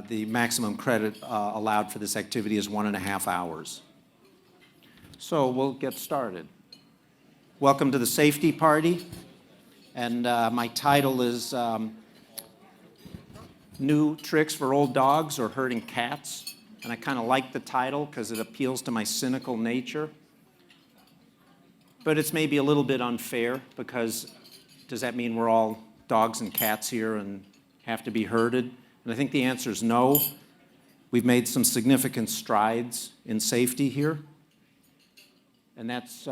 The maximum credit allowed for this activity is 1.5 hours. So we'll get started. Welcome to the safety party. And my title is New Tricks for Old Dogs or Herding Cats. And I kind of like the title because it appeals to my cynical nature. But it's maybe a little bit unfair because does that mean we're all dogs and cats here and have to be herded? And I think the answer is no. We've made some significant strides in safety here. And that's,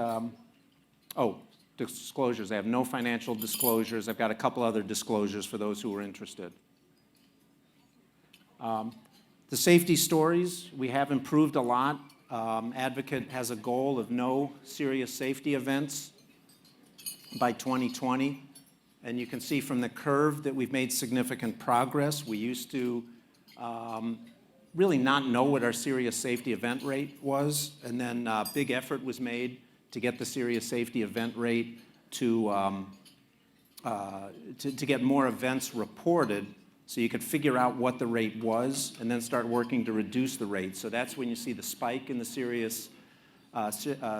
disclosures. I have no financial disclosures. I've got a couple other disclosures for those who are interested. The safety stories, we have improved a lot. Advocate has a goal of no serious safety events by 2020. And you can see from the curve that we've made significant progress. We used to really not know what our serious safety event rate was. And then a big effort was made to get the serious safety event rate to get more events reported so you could figure out what the rate was and then start working to reduce the rate. So that's when you see the spike in the serious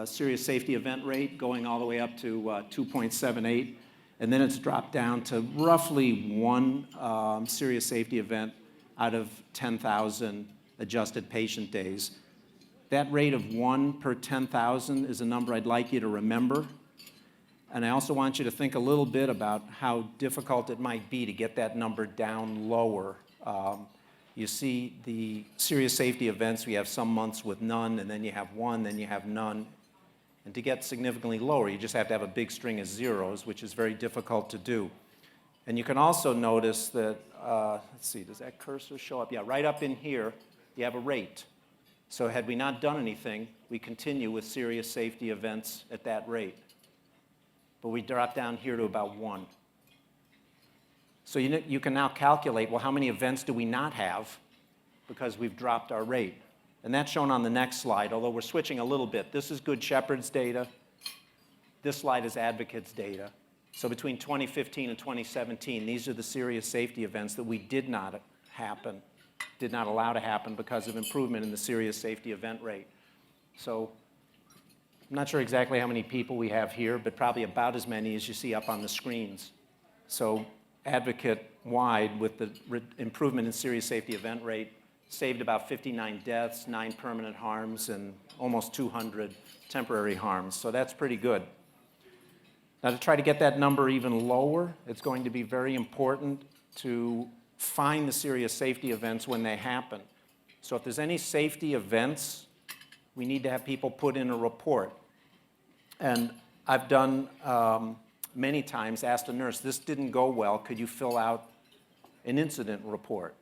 safety event rate going all the way up to 2.78. And then it's dropped down to roughly one serious safety event out of 10,000 adjusted patient days. That rate of 1 per 10,000 is a number I'd like you to remember. And I also want you to think a little bit about how difficult it might be to get that number down lower. You see the serious safety events, we have some months with none, and then you have one, then you have none. And to get significantly lower, you just have to have a big string of zeros, which is very difficult to do. And you can also notice that, let's see, does that cursor show up? Yeah, right up in here, you have a rate. So had we not done anything, we continue with serious safety events at that rate. But we drop down here to about 1. So you can now calculate, well, how many events do we not have because we've dropped our rate? And that's shown on the next slide, although we're switching a little bit. This is Good Shepherd's data. This slide is Advocate's data. So between 2015 and 2017, these are the serious safety events that we did not allow to happen because of improvement in the serious safety event rate. So I'm not sure exactly how many people we have here, but probably about as many as you see up on the screens. So Advocate-wide, with the improvement in serious safety event rate, saved about 59 deaths, 9 permanent harms, and almost 200 temporary harms. So that's pretty good. Now, to try to get that number even lower, it's going to be very important to find the serious safety events when they happen. So if there's any safety events, we need to have people put in a report. And I've done many times, asked a nurse, this didn't go well, could you fill out an incident report?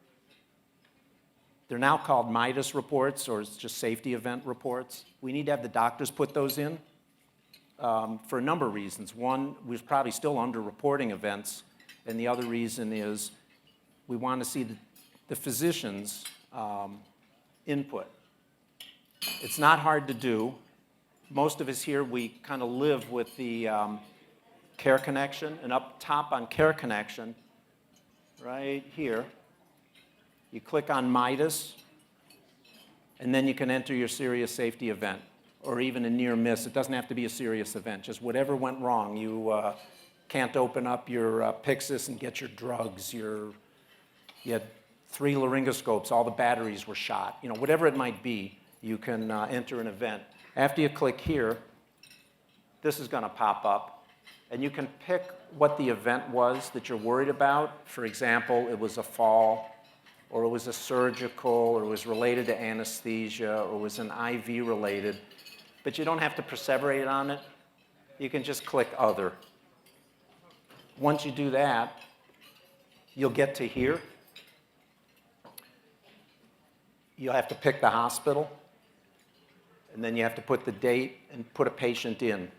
They're now called MIDAS reports, or it's just safety event reports. We need to have the doctors put those in for a number of reasons. One, we're probably still under-reporting events, and the other reason is we want to see the physician's input. It's not hard to do. Most of us here, we kind of live with the Care Connection, and up top on Care Connection, right here, you click on MIDAS, and then you can enter your serious safety event, or even a near miss. It doesn't have to be a serious event, just whatever went wrong. You can't open up your Pyxis and get your drugs. You had 3 laryngoscopes, all the batteries were shot. You know, whatever it might be, you can enter an event. After you click here, this is going to pop up, and you can pick what the event was that you're worried about. For example, it was a fall, or it was a surgical, or it was related to anesthesia, or it was an IV related. But you don't have to perseverate on it. You can just click Other. Once you do that, you'll get to here. You'll have to pick the hospital, and then you have to put the date and put a patient in.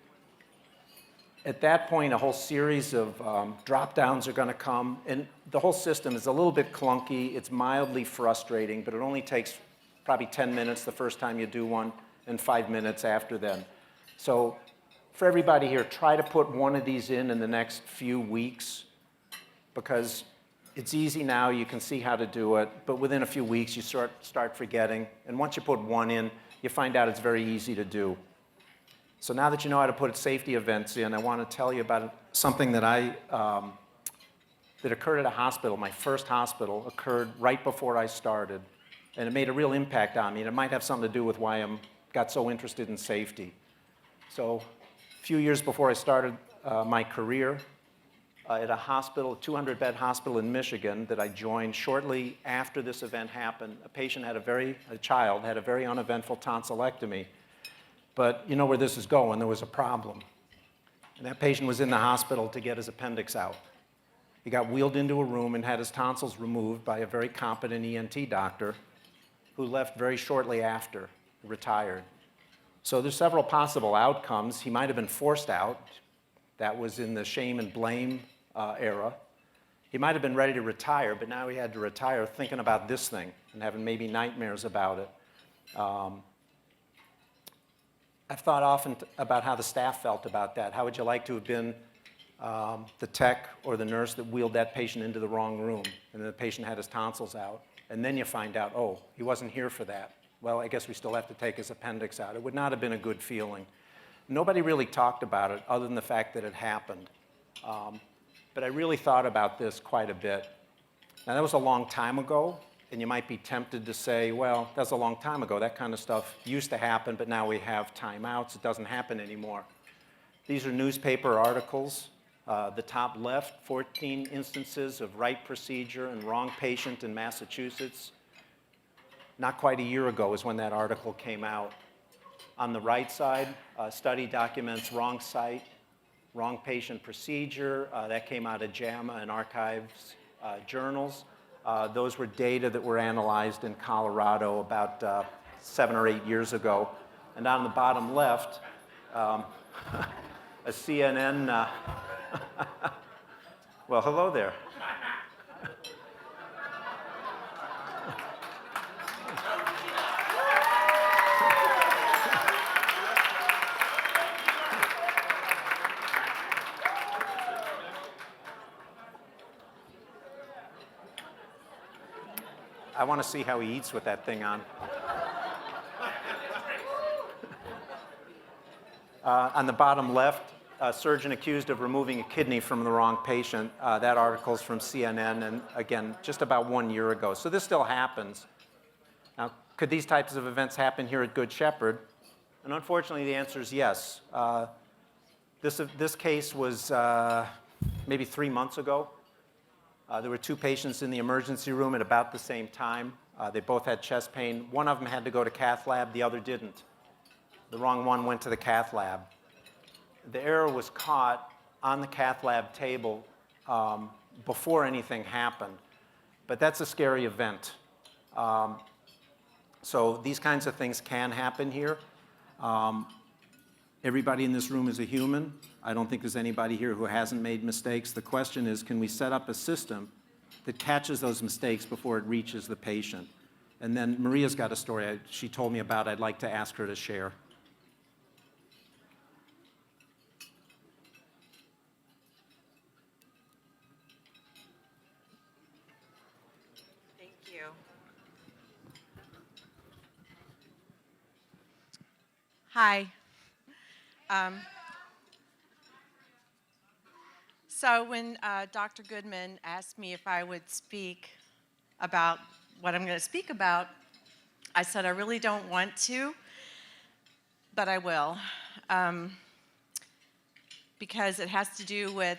At that point, a whole series of drop-downs are going to come, and the whole system is a little bit clunky. It's mildly frustrating, but it only takes probably 10 minutes the first time you do one and 5 minutes after then. So for everybody here, try to put one of these in the next few weeks, because It's easy now, you can see how to do it, but within a few weeks you start forgetting. And once you put one in, you find out it's very easy to do. So now that you know how to put safety events in, I want to tell you about something that that occurred at a hospital. My first hospital occurred right before I started, and it made a real impact on me, and it might have something to do with why I got so interested in safety. So a few years before I started my career, at a hospital, a 200-bed hospital in Michigan that I joined shortly after this event happened, a child had a very uneventful tonsillectomy. But you know where this is going, there was a problem. And that patient was in the hospital to get his appendix out. He got wheeled into a room and had his tonsils removed by a very competent ENT doctor who left very shortly after, retired. So there's several possible outcomes. He might have been forced out. That was in the shame and blame era. He might have been ready to retire, but now he had to retire thinking about this thing and having maybe nightmares about it. I've thought often about how the staff felt about that. How would you like to have been the tech or the nurse that wheeled that patient into the wrong room, and the patient had his tonsils out, and then you find out, oh, he wasn't here for that. Well, I guess we still have to take his appendix out. It would not have been a good feeling. Nobody really talked about it other than the fact that it happened. But I really thought about this quite a bit. Now, that was a long time ago, and you might be tempted to say, well, that's a long time ago. That kind of stuff used to happen, but now we have timeouts. It doesn't happen anymore. These are newspaper articles. The top left, 14 instances of right procedure and wrong patient in Massachusetts. Not quite a year ago is when that article came out. On the right side, study documents wrong site, wrong patient procedure. That came out of JAMA and Archives journals. Those were data that were analyzed in Colorado about 7 or 8 years ago. And on the bottom left, a CNN, well, hello there. I want to see how he eats with that thing on. On the bottom left, a surgeon accused of removing a kidney from the wrong patient. That article's from CNN, and again, just about 1 year ago. So this still happens. Now, could these types of events happen here at Good Shepherd? And unfortunately, the answer is yes. This case was maybe 3 months ago. There were 2 patients in the emergency room at about the same time. They both had chest pain. One of them had to go to cath lab, the other didn't. The wrong one went to the cath lab. The error was caught on the cath lab table before anything happened. But that's a scary event. So these kinds of things can happen here. Everybody in this room is a human. I don't think there's anybody here who hasn't made mistakes. The question is, can we set up a system that catches those mistakes before it reaches the patient? And then Maria's got a story she told me about I'd like to ask her to share. Thank you. Hi. So when Dr. Goodman asked me if I would speak about what I'm going to speak about, I said I really don't want to, but I will, because it has to do with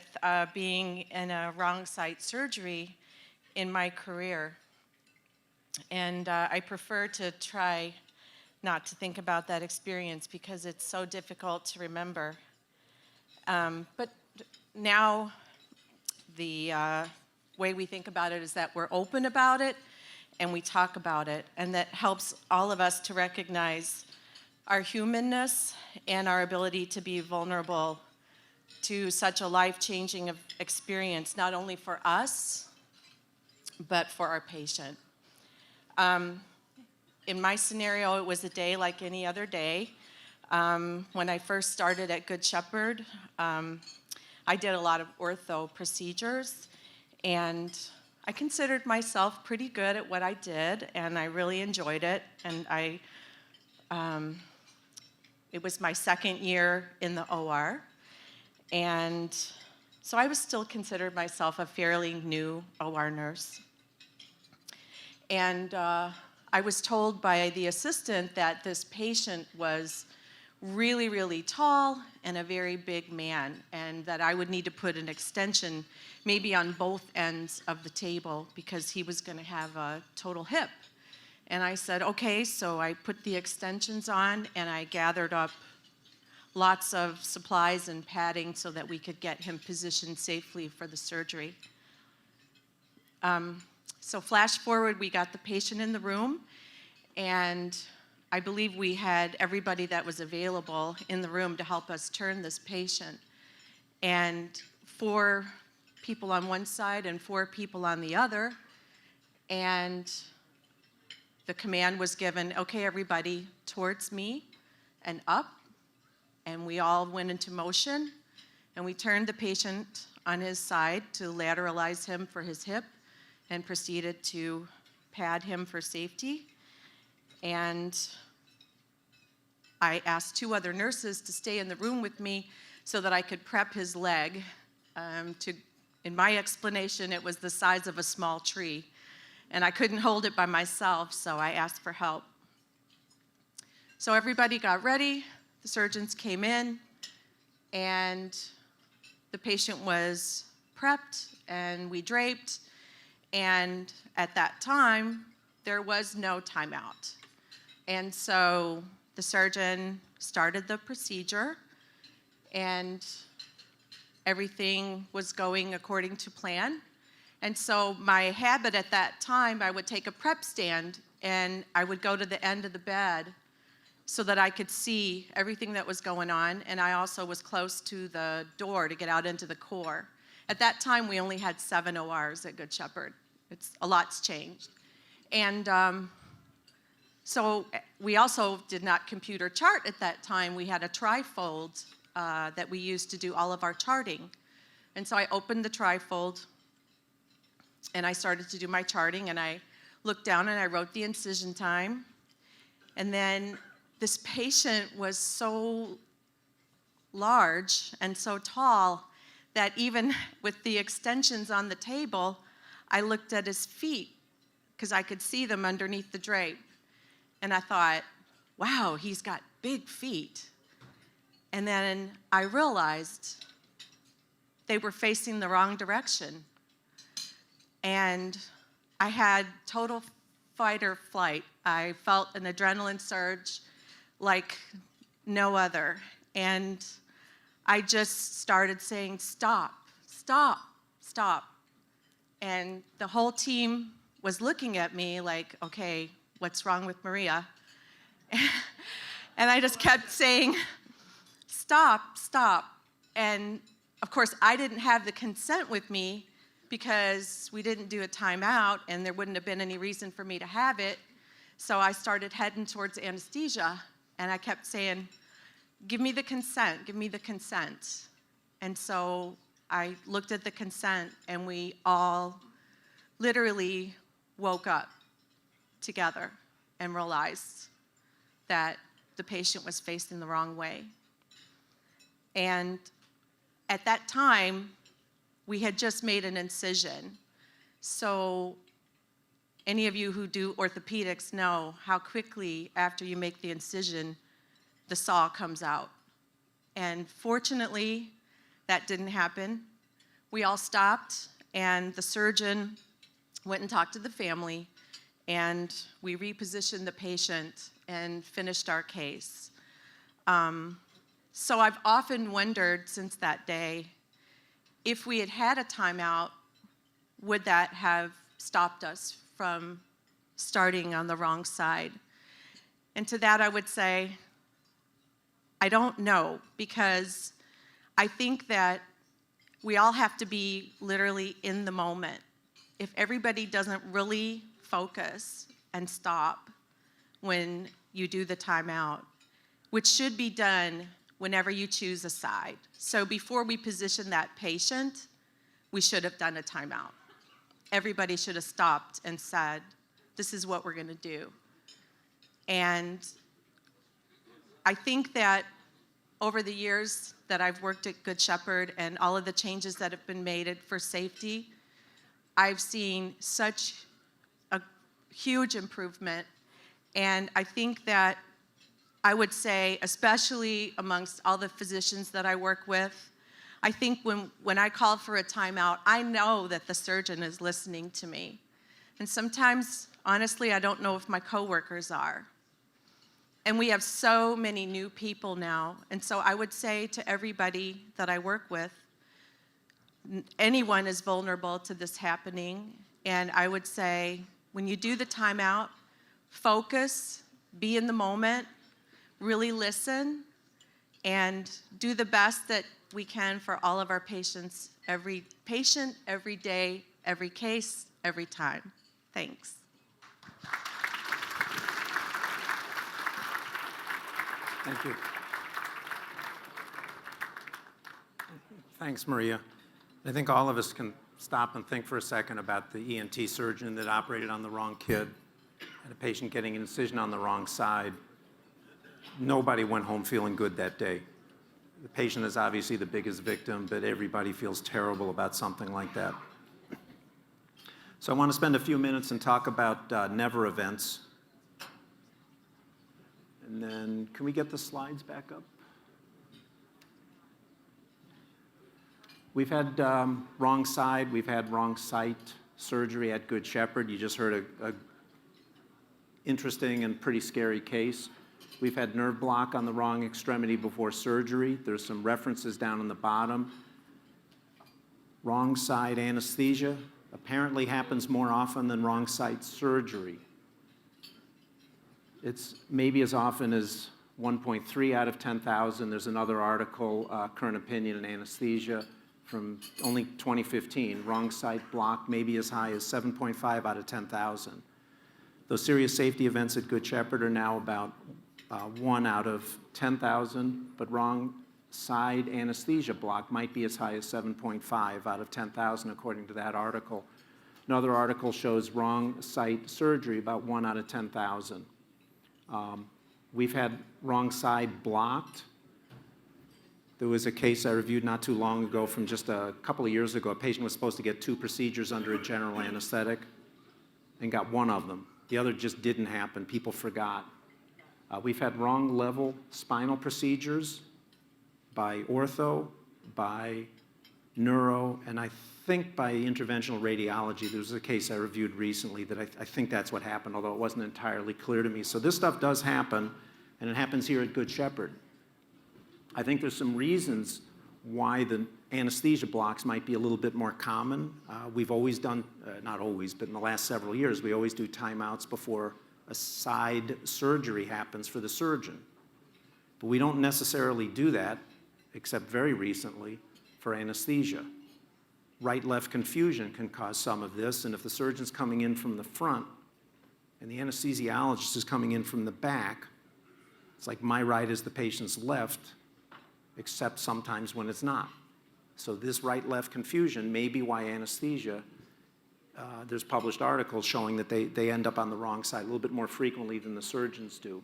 being in a wrong site surgery in my career. And I prefer to try not to think about that experience because it's so difficult to remember. But now the way we think about it is that we're open about it and we talk about it, and that helps all of us to recognize our humanness and our ability to be vulnerable to such a life-changing experience, not only for us, but for our patient. In my scenario, it was a day like any other day. When I first started at Good Shepherd, I did a lot of ortho procedures, and I considered myself pretty good at what I did, and I really enjoyed it. And it was my second year in the OR, and so I was still considered myself a fairly new OR nurse. And I was told by the assistant that this patient was really, really tall and a very big man, and that I would need to put an extension maybe on both ends of the table because he was going to have a total hip. And I said, okay, so I put the extensions on and I gathered up lots of supplies and padding so that we could get him positioned safely for the surgery. So flash forward, we got the patient in the room, and I believe we had everybody that was available in the room to help us turn this patient. And 4 people on one side and 4 people on the other. And the command was given, okay, everybody towards me and up. And we all went into motion. And we turned the patient on his side to lateralize him for his hip and proceeded to pad him for safety. And I asked 2 other nurses to stay in the room with me so that I could prep his leg. In my explanation, it was the size of a small tree. And I couldn't hold it by myself, so I asked for help. So everybody got ready, the surgeons came in, and the patient was prepped and we draped. And at that time, there was no timeout. And so the surgeon started the procedure, and everything was going according to plan. And so my habit at that time, I would take a prep stand and I would go to the end of the bed so that I could see everything that was going on. And I also was close to the door to get out into the core. At that time, we only had 7 ORs at Good Shepherd. A lot's changed. And so we also did not computer chart at that time. We had a trifold that we used to do all of our charting. And so I opened the trifold and I started to do my charting, and I looked down and I wrote the incision time. And then this patient was so large and so tall that even with the extensions on the table, I looked at his feet because I could see them underneath the drape. And I thought, wow, he's got big feet. And then I realized they were facing the wrong direction. And I had total fight or flight. I felt an adrenaline surge like no other. And I just started saying, stop, stop, stop. And the whole team was looking at me like, okay, what's wrong with Maria? And I just kept saying, stop, stop. And of course, I didn't have the consent with me because we didn't do a timeout and there wouldn't have been any reason for me to have it. So I started heading towards anesthesia, and I kept saying, give me the consent, give me the consent. And so I looked at the consent, and we all literally woke up together and realized that the patient was facing the wrong way. And at that time, we had just made an incision. So any of you who do orthopedics know how quickly after you make the incision, the saw comes out. And fortunately, that didn't happen. We all stopped, and the surgeon went and talked to the family, and we repositioned the patient and finished our case. So I've often wondered since that day, if we had had a timeout, would that have stopped us from starting on the wrong side? And to that I would say, I don't know, because I think that we all have to be literally in the moment. If everybody doesn't really focus and stop when you do the timeout, which should be done whenever you choose a side. So before we position that patient, we should have done a timeout. everybody should have stopped and said, this is what we're going to do. And I think that over the years that I've worked at Good Shepherd and all of the changes that have been made for safety, I've seen such a huge improvement. And I think that I would say, especially amongst all the physicians that I work with, I think when I call for a timeout, I know that the surgeon is listening to me. And sometimes, honestly, I don't know if my coworkers are. And we have so many new people now. And so I would say to everybody that I work with, anyone is vulnerable to this happening. And I would say, when you do the timeout, focus, be in the moment, really listen, and do the best that we can for all of our patients, every patient, every day, every case, every time. Thanks. Thank you. Thanks, Maria. I think all of us can stop and think for a second about the ENT surgeon that operated on the wrong kid and a patient getting an incision on the wrong side. Nobody went home feeling good that day. The patient is obviously the biggest victim, but everybody feels terrible about something like that. So I want to spend a few minutes and talk about never events. And then, can we get the slides back up? We've had wrong side, we've had wrong site surgery at Good Shepherd. You just heard a interesting and pretty scary case. We've had nerve block on the wrong extremity before surgery. There's some references down on the bottom. Wrong side anesthesia apparently happens more often than wrong side surgery. It's maybe as often as 1.3 out of 10,000. There's another article, Current Opinion in Anesthesia, from only 2015. Wrong side block maybe as high as 7.5 out of 10,000. Those serious safety events at Good Shepherd are now about 1 out of 10,000, but wrong side anesthesia block might be as high as 7.5 out of 10,000, according to that article. Another article shows wrong site surgery, about 1 out of 10,000. We've had wrong side blocked. There was a case I reviewed not too long ago from just a couple of years ago. A patient was supposed to get 2 procedures under a general anesthetic and got 1 of them. The other just didn't happen. People forgot. We've had wrong level spinal procedures by ortho, by neuro, and I think by interventional radiology. There was a case I reviewed recently that I think that's what happened, although it wasn't entirely clear to me. So this stuff does happen, and it happens here at Good Shepherd. I think there's some reasons why the anesthesia blocks might be a little bit more common. We've always done, not always, but in the last several years, we always do timeouts before a side surgery happens for the surgeon. But we don't necessarily do that, except very recently, for anesthesia. Right-left confusion can cause some of this, and if the surgeon's coming in from the front and the anesthesiologist is coming in from the back, it's like my right is the patient's left, except sometimes when it's not. So this right-left confusion may be why anesthesia, there's published articles showing that they end up on the wrong side a little bit more frequently than the surgeons do.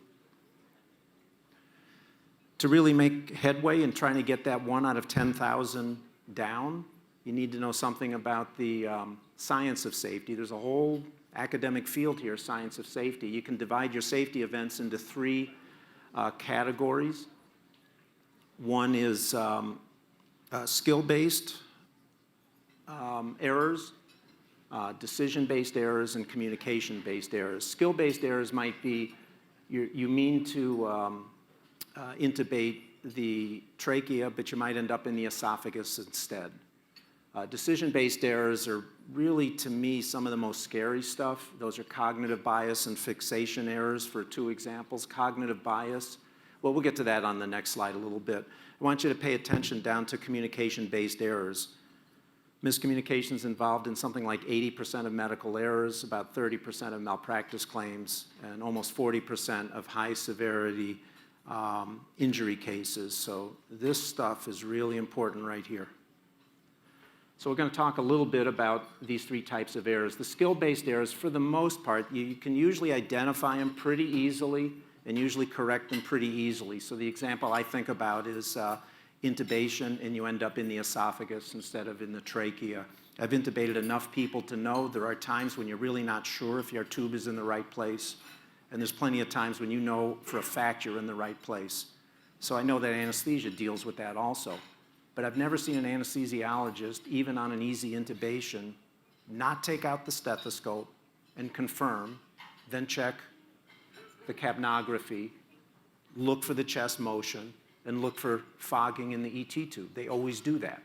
To really make headway in trying to get that 1 out of 10,000 down, you need to know something about the science of safety. There's a whole academic field here, science of safety. You can divide your safety events into 3 categories. One is skill-based errors, decision-based errors, and communication-based errors. Skill-based errors might be you mean to intubate the trachea, but you might end up in the esophagus instead. Decision-based errors are really, to me, some of the most scary stuff. Those are cognitive bias and fixation errors for 2 examples. Cognitive bias, well, we'll get to that on the next slide a little bit. I want you to pay attention down to communication-based errors. Miscommunications involved in something like 80% of medical errors, about 30% of malpractice claims, and almost 40% of high-severity injury cases. So this stuff is really important right here. So we're going to talk a little bit about these three types of errors. The skill-based errors, for the most part, you can usually identify them pretty easily and usually correct them pretty easily. So the example I think about is intubation, and you end up in the esophagus instead of in the trachea. I've intubated enough people to know there are times when you're really not sure if your tube is in the right place, and there's plenty of times when you know for a fact you're in the right place. So I know that anesthesia deals with that also. But I've never seen an anesthesiologist, even on an easy intubation, not take out the stethoscope and confirm, then check the capnography, look for the chest motion, and look for fogging in the ET tube. They always do that.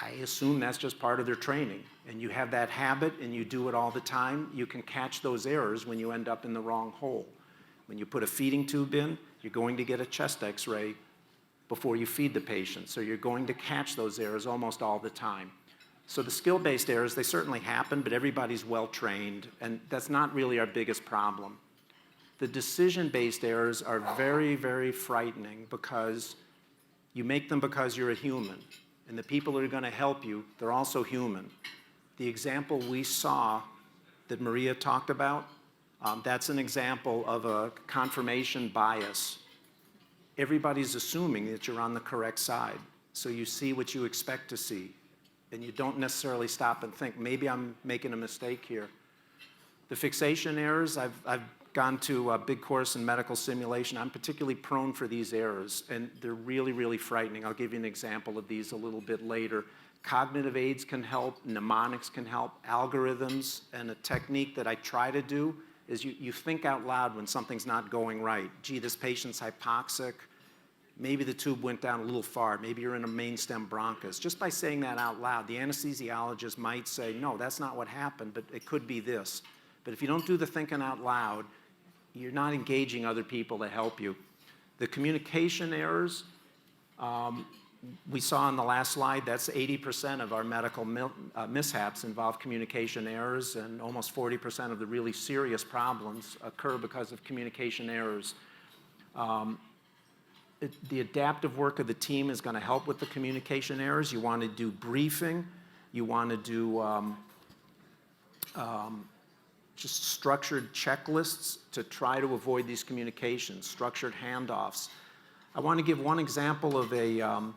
I assume that's just part of their training. And you have that habit and you do it all the time, you can catch those errors when you end up in the wrong hole. When you put a feeding tube in, you're going to get a chest x-ray before you feed the patient. So you're going to catch those errors almost all the time. So the skill-based errors, they certainly happen, but everybody's well-trained, and that's not really our biggest problem. The decision-based errors are very, very frightening because you make them because you're a human, and the people that are going to help you, they're also human. The example we saw that Maria talked about, that's an example of a confirmation bias. Everybody's assuming that you're on the correct side. So you see what you expect to see. And you don't necessarily stop and think, maybe I'm making a mistake here. The fixation errors, I've gone to a big course in medical simulation. I'm particularly prone for these errors, and they're really, really frightening. I'll give you an example of these a little bit later. Cognitive aids can help, mnemonics can help, algorithms, and a technique that I try to do is you think out loud when something's not going right. Gee, this patient's hypoxic. Maybe the tube went down a little far. Maybe you're in a main stem bronchus. Just by saying that out loud, the anesthesiologist might say, no, that's not what happened, but it could be this. But if you don't do the thinking out loud, you're not engaging other people to help you. The communication errors, we saw on the last slide, that's 80% of our medical mishaps involve communication errors, and almost 40% of the really serious problems occur because of communication errors. The adaptive work of the team is going to help with the communication errors. You want to do briefing. You want to do just structured checklists to try to avoid these communications, structured handoffs. I want to give one example of a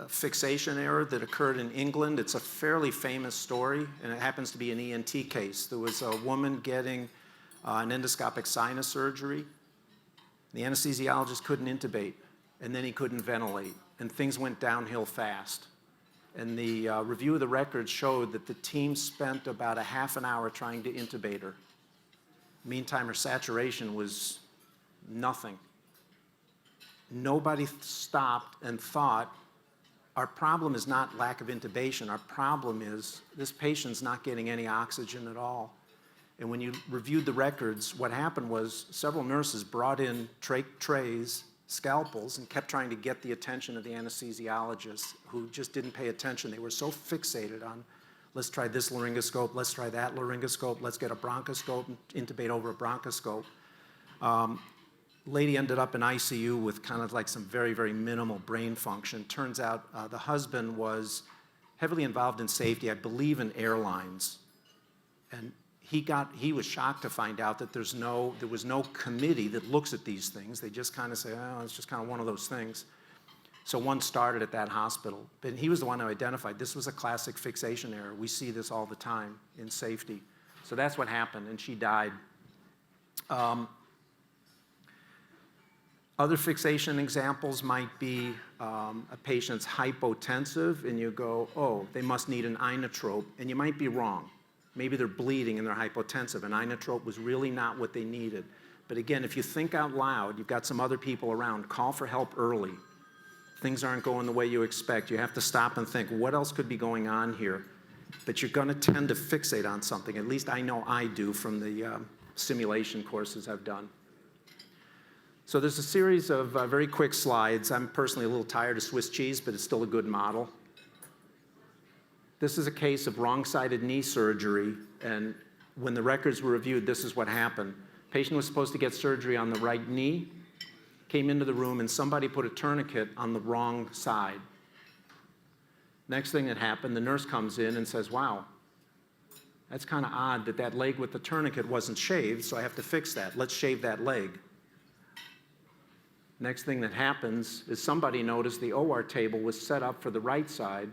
fixation error that occurred in England. It's a fairly famous story, and it happens to be an ENT case. There was a woman getting an endoscopic sinus surgery. The anesthesiologist couldn't intubate, and then he couldn't ventilate, and things went downhill fast. And the review of the records showed that the team spent about a half an hour trying to intubate her. Meantime, her saturation was nothing. Nobody stopped and thought, our problem is not lack of intubation. Our problem is this patient's not getting any oxygen at all. And when you reviewed the records, what happened was several nurses brought in trays, scalpels, and kept trying to get the attention of the anesthesiologist, who just didn't pay attention. They were so fixated on, let's try this laryngoscope, let's try that laryngoscope, let's get a bronchoscope and intubate over a bronchoscope. Lady ended up in ICU with kind of like some very, very minimal brain function. Turns out the husband was heavily involved in safety, I believe in airlines. And he was shocked to find out that there was no committee that looks at these things. They just kind of say, oh, it's just kind of one of those things. So one started at that hospital. But he was the one who identified this was a classic fixation error. We see this all the time in safety. So that's what happened, and she died. Other fixation examples might be a patient's hypotensive, and you go, oh, they must need an inotrope, and you might be wrong. Maybe they're bleeding and they're hypotensive, and inotrope was really not what they needed. But again, if you think out loud, you've got some other people around, call for help early. Things aren't going the way you expect. You have to stop and think, what else could be going on here? But you're going to tend to fixate on something. At least I know I do from the simulation courses I've done. So there's a series of very quick slides. I'm personally a little tired of Swiss cheese, but it's still a good model. This is a case of wrong-sided knee surgery, and when the records were reviewed, this is what happened. Patient was supposed to get surgery on the right knee, came into the room, and somebody put a tourniquet on the wrong side. Next thing that happened, the nurse comes in and says, wow, that's kind of odd that that leg with the tourniquet wasn't shaved, so I have to fix that. Let's shave that leg. Next thing that happens is somebody noticed the OR table was set up for the right side,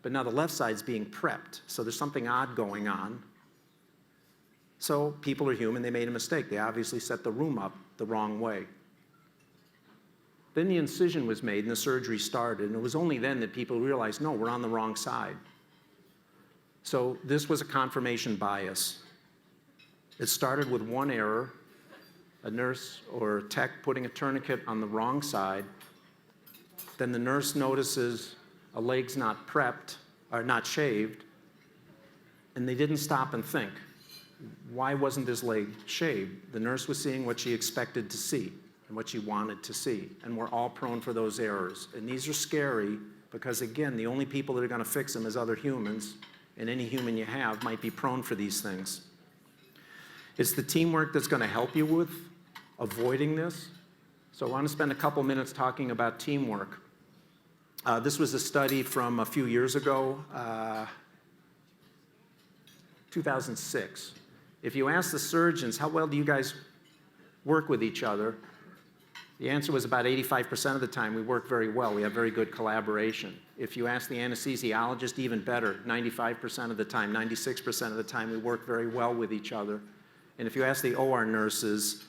but now the left side's being prepped, so there's something odd going on. So people are human, they made a mistake. They obviously set the room up the wrong way. Then the incision was made and the surgery started, and it was only then that people realized, no, we're on the wrong side. So this was a confirmation bias. It started with one error, a nurse or a tech putting a tourniquet on the wrong side. Then the nurse notices a leg's not prepped, or not shaved, and they didn't stop and think, why wasn't this leg shaved? The nurse was seeing what she expected to see and what she wanted to see, and we're all prone for those errors. And these are scary because, again, the only people that are going to fix them is other humans, and any human you have might be prone for these things. It's the teamwork that's going to help you with avoiding this. So I want to spend a couple minutes talking about teamwork. This was a study from a few years ago, 2006. If you ask the surgeons, how well do you guys work with each other? The answer was about 85% of the time we work very well. We have very good collaboration. If you ask the anesthesiologist, even better, 95% of the time, 96% of the time we work very well with each other. And if you ask the OR nurses,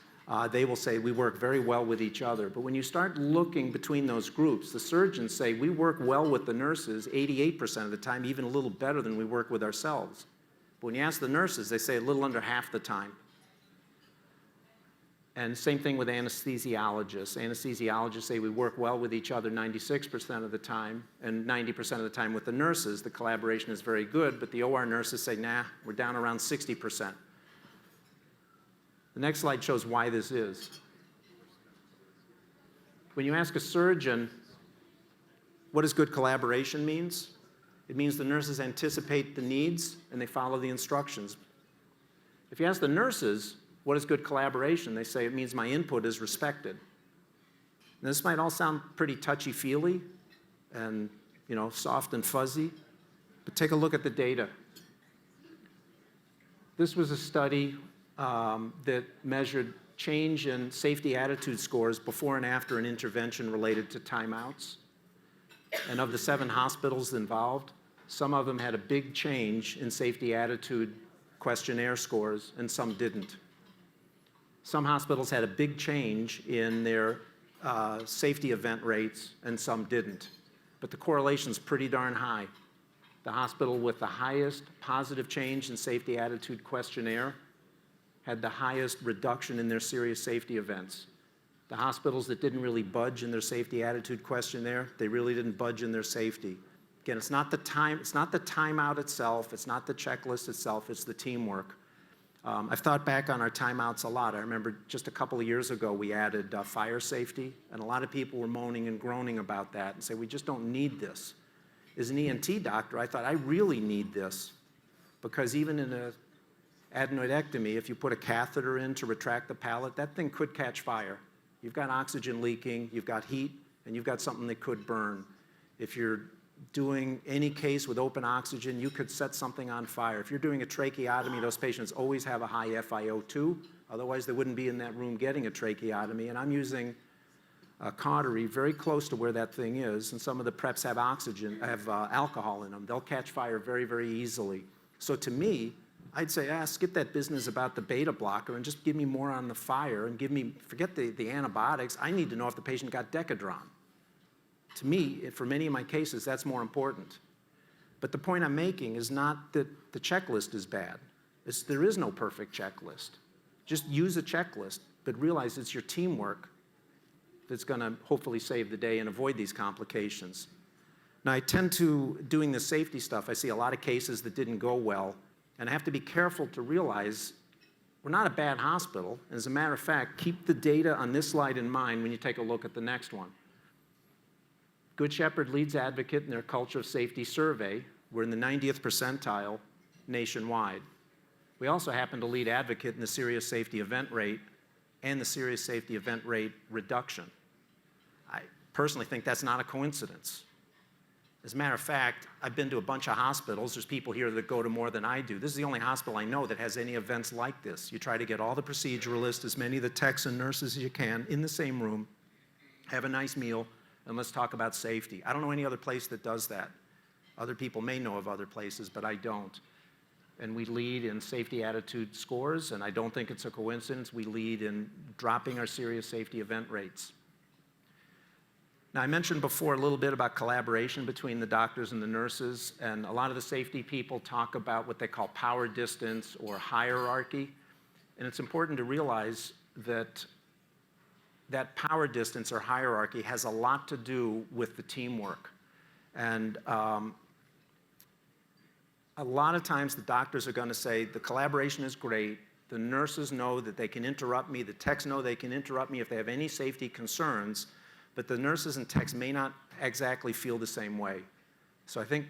they will say we work very well with each other. But when you start looking between those groups, the surgeons say we work well with the nurses 88% of the time, even a little better than we work with ourselves. But when you ask the nurses, they say a little under half the time. And same thing with anesthesiologists. Anesthesiologists say we work well with each other 96% of the time, and 90% of the time with the nurses. The collaboration is very good, but the OR nurses say, nah, we're down around 60%. The next slide shows why this is. When you ask a surgeon, what does good collaboration means? It means the nurses anticipate the needs and they follow the instructions. If you ask the nurses, what is good collaboration? They say it means my input is respected. And this might all sound pretty touchy-feely and, soft and fuzzy, but take a look at the data. This was a study that measured change in safety attitude scores before and after an intervention related to timeouts. And of the 7 hospitals involved, some of them had a big change in safety attitude questionnaire scores, and some didn't. Some hospitals had a big change in their safety event rates, and some didn't. But the correlation's pretty darn high. The hospital with the highest positive change in safety attitude questionnaire had the highest reduction in their serious safety events. The hospitals that didn't really budge in their safety attitude questionnaire, they really didn't budge in their safety. Again, it's not the timeout itself, it's not the checklist itself, it's the teamwork. I've thought back on our timeouts a lot. I remember just a couple of years ago we added fire safety, and a lot of people were moaning and groaning about that and say, we just don't need this. As an ENT doctor, I thought, I really need this, because even in an adenoidectomy, if you put a catheter in to retract the palate, that thing could catch fire. You've got oxygen leaking, you've got heat, and you've got something that could burn. If you're doing any case with open oxygen, you could set something on fire. If you're doing a tracheotomy, those patients always have a high FiO2, otherwise they wouldn't be in that room getting a tracheotomy, and I'm using a cautery very close to where that thing is, and some of the preps have alcohol in them. They'll catch fire very, very easily. So to me, I'd say, skip that business about the beta blocker and just give me more on the fire and forget the antibiotics. I need to know if the patient got Decadron. To me, for many of my cases, that's more important. But the point I'm making is not that the checklist is bad. There is no perfect checklist. Just use a checklist, but realize it's your teamwork that's going to hopefully save the day and avoid these complications. Now, I tend to, doing the safety stuff, I see a lot of cases that didn't go well, and I have to be careful to realize we're not a bad hospital. As a matter of fact, keep the data on this slide in mind when you take a look at the next one. Good Shepherd leads advocate in their culture of safety survey. We're in the 90th percentile nationwide. We also happen to lead advocate in the serious safety event rate and the serious safety event rate reduction. I personally think that's not a coincidence. As a matter of fact, I've been to a bunch of hospitals. There's people here that go to more than I do. This is the only hospital I know that has any events like this. You try to get all the proceduralists, as many of the techs and nurses as you can, in the same room, have a nice meal, and let's talk about safety. I don't know any other place that does that. Other people may know of other places, but I don't. And we lead in safety attitude scores, and I don't think it's a coincidence. We lead in dropping our serious safety event rates. Now, I mentioned before a little bit about collaboration between the doctors and the nurses, and a lot of the safety people talk about what they call power distance or hierarchy. And it's important to realize that that power distance or hierarchy has a lot to do with the teamwork. And a lot of times the doctors are going to say, the collaboration is great, the nurses know that they can interrupt me, the techs know they can interrupt me if they have any safety concerns, but the nurses and techs may not exactly feel the same way. So I think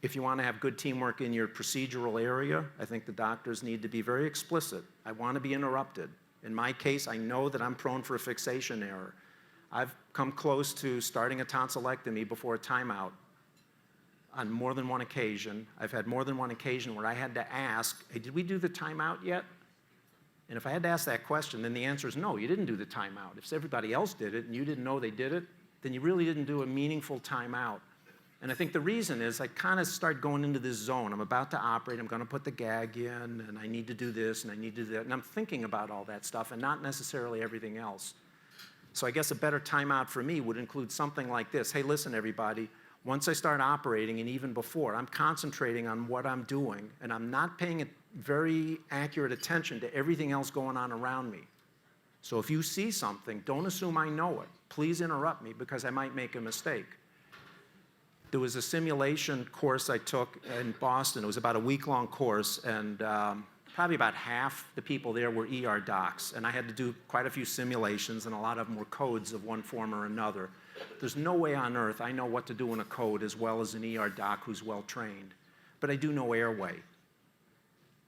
if you want to have good teamwork in your procedural area, I think the doctors need to be very explicit. I want to be interrupted. In my case, I know that I'm prone for a fixation error. I've come close to starting a tonsillectomy before a timeout on more than one occasion. I've had more than one occasion where I had to ask, hey, did we do the timeout yet? And if I had to ask that question, then the answer is no, you didn't do the timeout. If everybody else did it and you didn't know they did it, then you really didn't do a meaningful timeout. And I think the reason is I kind of start going into this zone. I'm about to operate, I'm going to put the gag in, and I need to do this, and I need to do that. And I'm thinking about all that stuff and not necessarily everything else. So I guess a better timeout for me would include something like this. Hey, listen, everybody. Once I start operating, and even before, I'm concentrating on what I'm doing, and I'm not paying very accurate attention to everything else going on around me. So if you see something, don't assume I know it. Please interrupt me because I might make a mistake. There was a simulation course I took in Boston. It was about a week-long course, and probably about half the people there were ER docs, and I had to do quite a few simulations, and a lot of them were codes of one form or another. There's no way on earth I know what to do in a code as well as an ER doc who's well-trained, but I do know airway.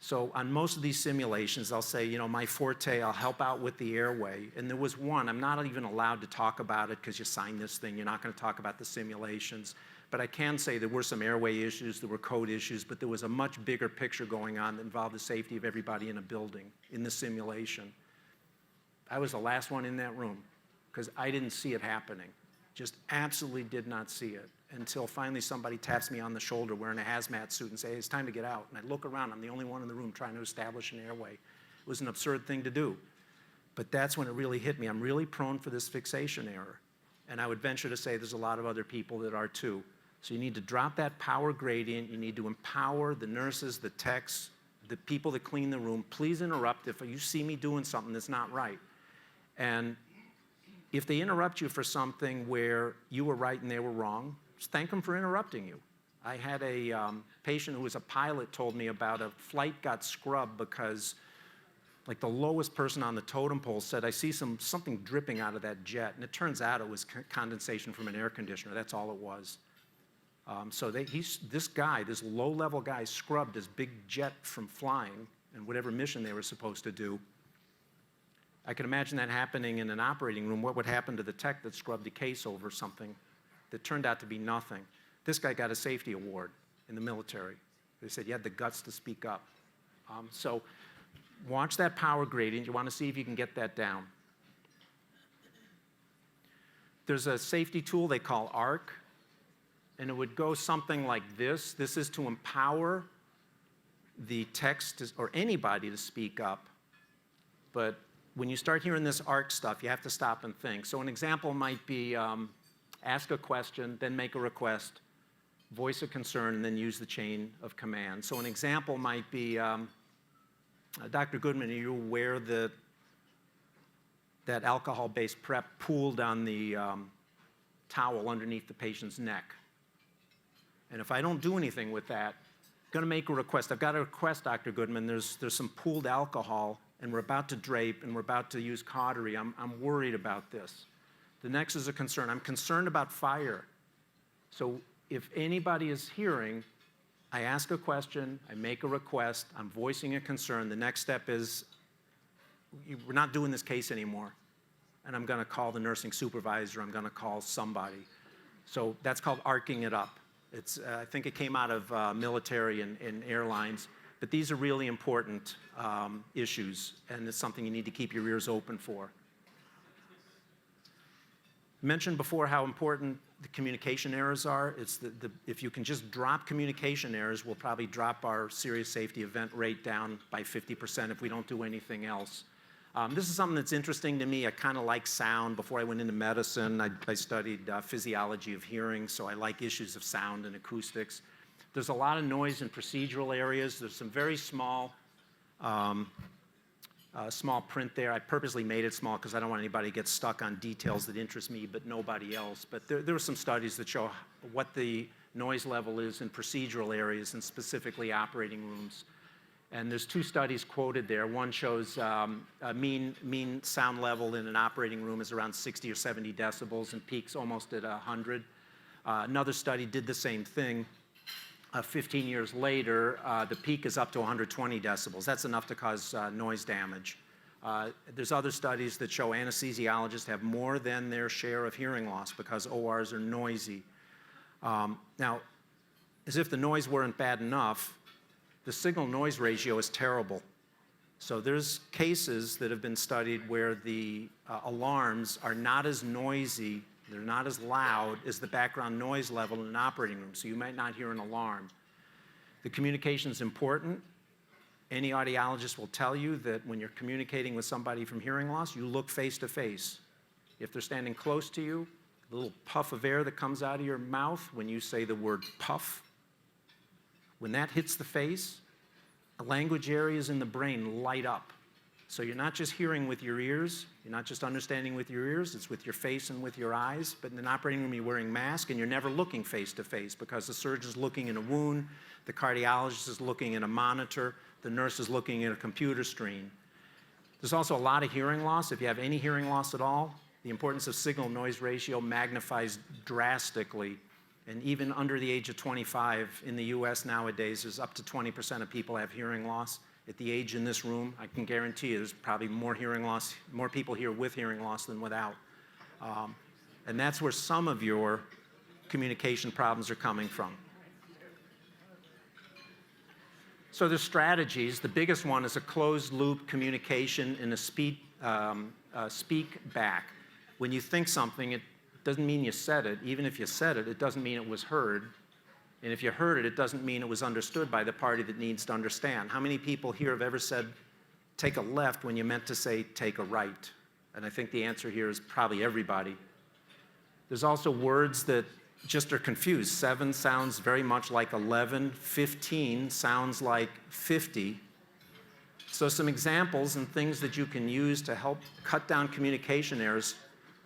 So on most of these simulations, I'll say, you know, my forte, I'll help out with the airway. And there was one, I'm not even allowed to talk about it because you signed this thing. You're not going to talk about the simulations. But I can say there were some airway issues, there were code issues, but there was a much bigger picture going on that involved the safety of everybody in a building, in the simulation. I was the last one in that room because I didn't see it happening. Just absolutely did not see it until finally somebody taps me on the shoulder wearing a hazmat suit and say, hey, it's time to get out. And I look around, I'm the only one in the room trying to establish an airway. It was an absurd thing to do. But that's when it really hit me. I'm really prone for this fixation error. And I would venture to say there's a lot of other people that are too. So you need to drop that power gradient. You need to empower the nurses, the techs, the people that clean the room. Please interrupt if you see me doing something that's not right. And if they interrupt you for something where you were right and they were wrong, just thank them for interrupting you. I had a patient who was a pilot told me about a flight got scrubbed because like the lowest person on the totem pole said, I see something dripping out of that jet. And it turns out it was condensation from an air conditioner. That's all it was. So this guy, this low-level guy, scrubbed this big jet from flying and whatever mission they were supposed to do. I can imagine that happening in an operating room. What would happen to the tech that scrubbed the case over something that turned out to be nothing? This guy got a safety award in the military. They said, you had the guts to speak up. So watch that power gradient. You want to see if you can get that down. There's a safety tool they call ARC, and it would go something like this. This is to empower the text or anybody to speak up. But when you start hearing this ARC stuff, you have to stop and think. So an example might be ask a question, then make a request, voice a concern, and then use the chain of command. So an example might be, Dr. Goodman, are you aware that that alcohol-based prep pooled on the towel underneath the patient's neck? And if I don't do anything with that, I'm going to make a request. I've got a request, Dr. Goodman. There's some pooled alcohol, and we're about to drape, and we're about to use cautery. I'm worried about this. The next is a concern. I'm concerned about fire. So if anybody is hearing, I ask a question, I make a request, I'm voicing a concern. The next step is, we're not doing this case anymore. And I'm going to call the nursing supervisor. I'm going to call somebody. So that's called arcing it up. I think it came out of military and airlines. But these are really important issues, and it's something you need to keep your ears open for. I mentioned before how important the communication errors are. If you can just drop communication errors, we'll probably drop our serious safety event rate down by 50% if we don't do anything else. This is something that's interesting to me. I kind of like sound. Before I went into medicine, I studied physiology of hearing, so I like issues of sound and acoustics. There's a lot of noise in procedural areas. There's some very small print there. I purposely made it small because I don't want anybody to get stuck on details that interest me but nobody else. But there are some studies that show what the noise level is in procedural areas and specifically operating rooms. And there's 2 studies quoted there. One shows a mean sound level in an operating room is around 60 or 70 decibels and peaks almost at 100. Another study did the same thing. 15 years later, the peak is up to 120 decibels. That's enough to cause noise damage. There's other studies that show anesthesiologists have more than their share of hearing loss because ORs are noisy. Now, as if the noise weren't bad enough, the signal-noise ratio is terrible. So there's cases that have been studied where the alarms are not as noisy, they're not as loud as the background noise level in an operating room, so you might not hear an alarm. The communication is important. Any audiologist will tell you that when you're communicating with somebody from hearing loss, you look face to face. If they're standing close to you, the little puff of air that comes out of your mouth when you say the word puff, when that hits the face, the language areas in the brain light up. So you're not just hearing with your ears, you're not just understanding with your ears, it's with your face and with your eyes. But in an operating room, you're wearing a mask and you're never looking face to face because the surgeon's looking in a wound, the cardiologist is looking at a monitor, the nurse is looking at a computer screen. There's also a lot of hearing loss. If you have any hearing loss at all, the importance of signal-noise ratio magnifies drastically. And even under the age of 25 in the US nowadays, there's up to 20% of people have hearing loss. At the age in this room, I can guarantee you there's probably more people here with hearing loss than without. And that's where some of your communication problems are coming from. So there's strategies. The biggest one is a closed-loop communication in a speak back. When you think something, it doesn't mean you said it. Even if you said it, it doesn't mean it was heard. And if you heard it, it doesn't mean it was understood by the party that needs to understand. How many people here have ever said, take a left when you meant to say, take a right? And I think the answer here is probably everybody. There's also words that just are confused. 7 sounds very much like 11. 15 sounds like 50. So some examples and things that you can use to help cut down communication errors.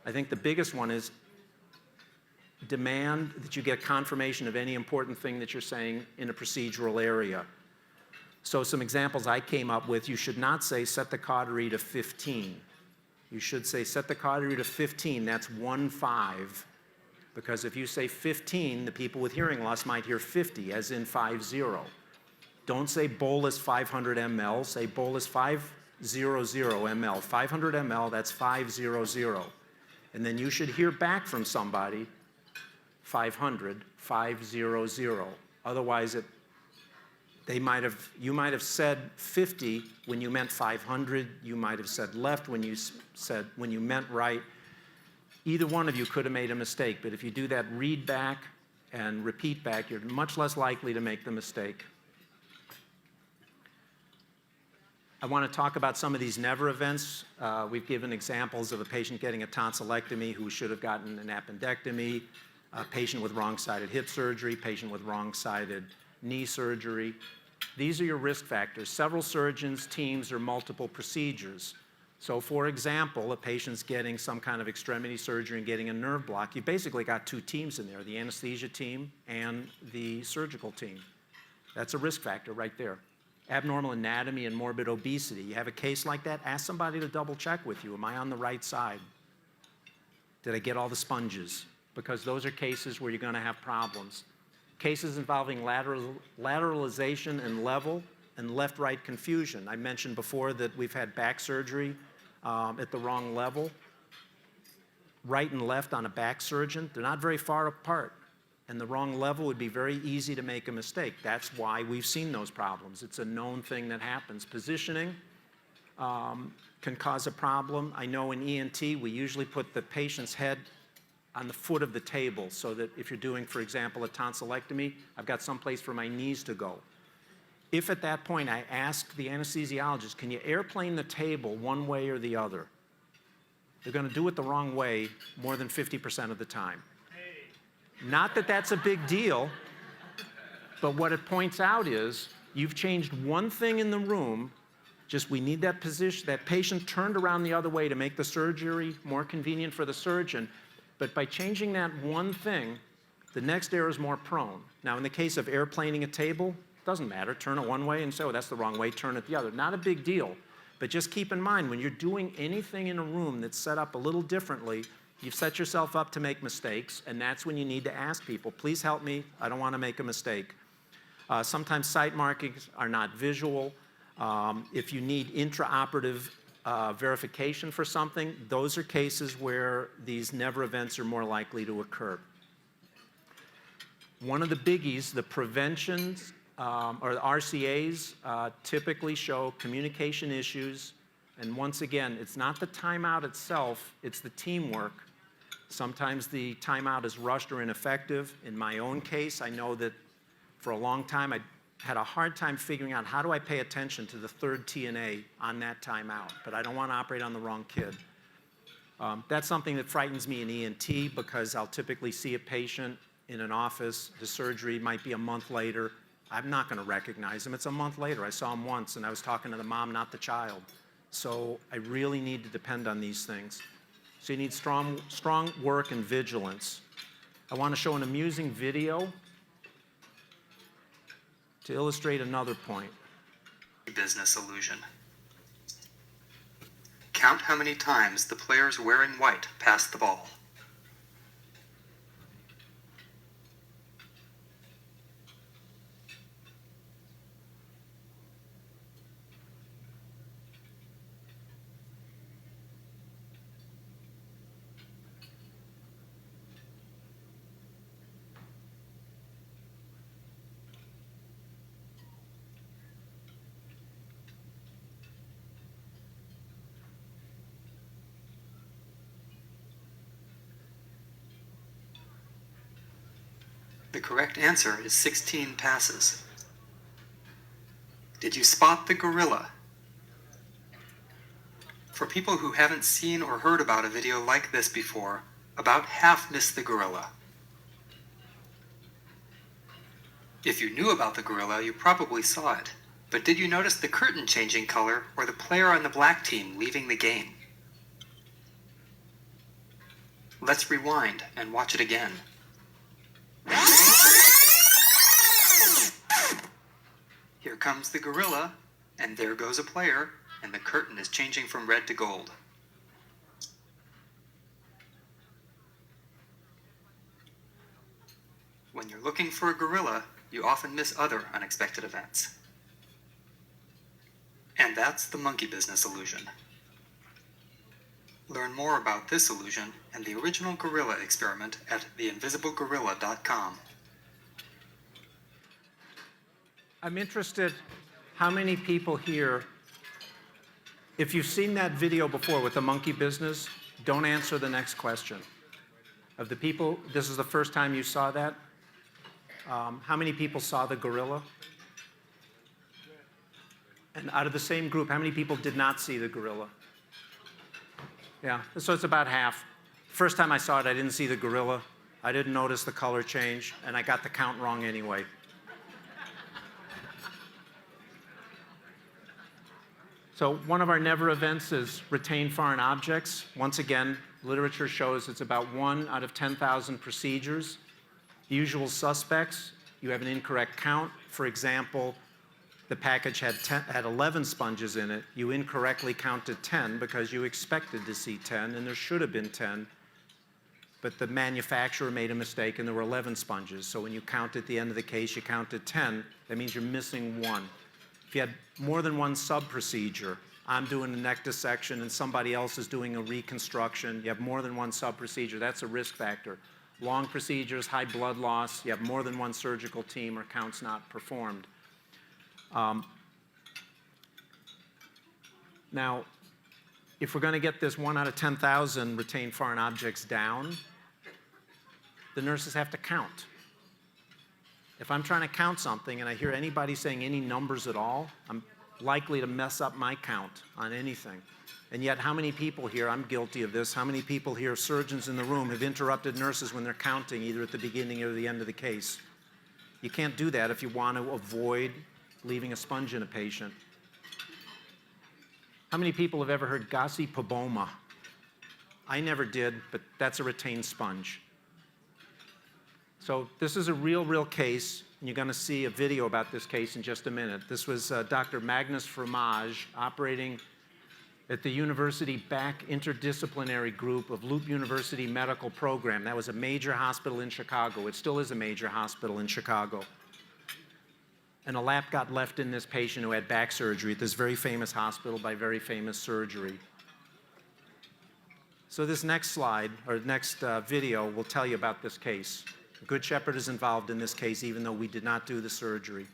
I think the biggest one is demand that you get confirmation of any important thing that you're saying in a procedural area. So some examples I came up with, you should not say set the cautery to 15. You should say set the cautery to 15, that's 1-5. Because if you say 15, the people with hearing loss might hear 50, as in 50. Don't say bolus 500 ml, say bolus 500 ml. 500 ml, that's 500. And then you should hear back from somebody 500, 500. Otherwise, you might have said 50 when you meant 500. You might have said left when you meant right. Either one of you could have made a mistake, but if you do that read back and repeat back, you're much less likely to make the mistake. I want to talk about some of these never events. We've given examples of a patient getting a tonsillectomy who should have gotten an appendectomy, a patient with wrong-sided hip surgery, patient with wrong-sided knee surgery. These are your risk factors. Several surgeons, teams, or multiple procedures. So for example, a patient's getting some kind of extremity surgery and getting a nerve block. You've basically got 2 teams in there, the anesthesia team and the surgical team. That's a risk factor right there. Abnormal anatomy and morbid obesity. You have a case like that, ask somebody to double check with you. Am I on the right side? Did I get all the sponges? Because those are cases where you're going to have problems. Cases involving lateralization and level and left-right confusion. I mentioned before that we've had back surgery at the wrong level. Right and left on a back surgeon, they're not very far apart. and the wrong level would be very easy to make a mistake. That's why we've seen those problems. It's a known thing that happens. Positioning can cause a problem. I know in ENT, we usually put the patient's head on the foot of the table so that if you're doing, for example, a tonsillectomy, I've got some place for my knees to go. If at that point I ask the anesthesiologist, can you airplane the table one way or the other? They're going to do it the wrong way more than 50% of the time. Not that that's a big deal, but what it points out is you've changed one thing in the room. Just we need that position, that patient turned around the other way to make the surgery more convenient for the surgeon. But by changing that one thing, the next error is more prone. Now, in the case of airplaning a table, it doesn't matter. Turn it one way and say, oh, that's the wrong way, turn it the other. Not a big deal. But just keep in mind, when you're doing anything in a room that's set up a little differently, you've set yourself up to make mistakes, and that's when you need to ask people, please help me, I don't want to make a mistake. Sometimes site markings are not visual. If you need intraoperative verification for something, those are cases where these never events are more likely to occur. One of the biggies, the preventions or the RCAs typically show communication issues. And once again, it's not the timeout itself, it's the teamwork. Sometimes the timeout is rushed or ineffective. In my own case, I know that for a long time I had a hard time figuring out how do I pay attention to the third TNA on that timeout, but I don't want to operate on the wrong kid. That's something that frightens me in ENT because I'll typically see a patient in an office, the surgery might be a month later. I'm not going to recognize him. It's a month later. I saw him once and I was talking to the mom, not the child. So I really need to depend on these things. So you need strong work and vigilance. I want to show an amusing video to illustrate another point. Business illusion. Count how many times the players wearing white pass the ball. The correct answer is 16 passes. Did you spot the gorilla? For people who haven't seen or heard about a video like this before, about half missed the gorilla. If you knew about the gorilla, you probably saw it. But did you notice the curtain changing color or the player on the black team leaving the game? Let's rewind and watch it again. Here comes the gorilla, and there goes a player, and the curtain is changing from red to gold. When you're looking for a gorilla, you often miss other unexpected events. And that's the monkey business illusion. Learn more about this illusion and the original gorilla experiment at theinvisiblegorilla.com. I'm interested how many people here, if you've seen that video before with the monkey business, don't answer the next question. Of the people, this is the first time you saw that. How many people saw the gorilla? And out of the same group, how many people did not see the gorilla? Yeah, so it's about half. First time I saw it, I didn't see the gorilla. I didn't notice the color change, and I got the count wrong anyway. So one of our never events is retain foreign objects. Once again, literature shows it's about 1 out of 10,000 procedures. The usual suspects, you have an incorrect count. For example, the package had 11 sponges in it. You incorrectly counted 10 because you expected to see 10, and there should have been 10. But the manufacturer made a mistake, and there were 11 sponges. So when you count at the end of the case, you counted 10. That means you're missing 1. If you had more than one sub-procedure, I'm doing a neck dissection and somebody else is doing a reconstruction, you have more than one sub-procedure, that's a risk factor. long procedures, high blood loss, you have more than one surgical team or counts not performed. Now, if we're going to get this 1 out of 10,000 retained foreign objects down, the nurses have to count. If I'm trying to count something and I hear anybody saying any numbers at all, I'm likely to mess up my count on anything. And yet, how many people here, I'm guilty of this, how many people here, surgeons in the room, have interrupted nurses when they're counting either at the beginning or the end of the case? You can't do that if you want to avoid leaving a sponge in a patient. How many people have ever heard gasi poboma? I never did, but that's a retained sponge. So this is a real case, and you're going to see a video about this case in just a minute. This was Dr. Magnus Fromage operating at the University Back Interdisciplinary Group of Loop University Medical Program. That was a major hospital in Chicago. It still is a major hospital in Chicago. And a lap got left in this patient who had back surgery at this very famous hospital by very famous surgery. So this next slide, or next video, will tell you about this case. Good Shepherd is involved in this case, even though we did not do the surgery.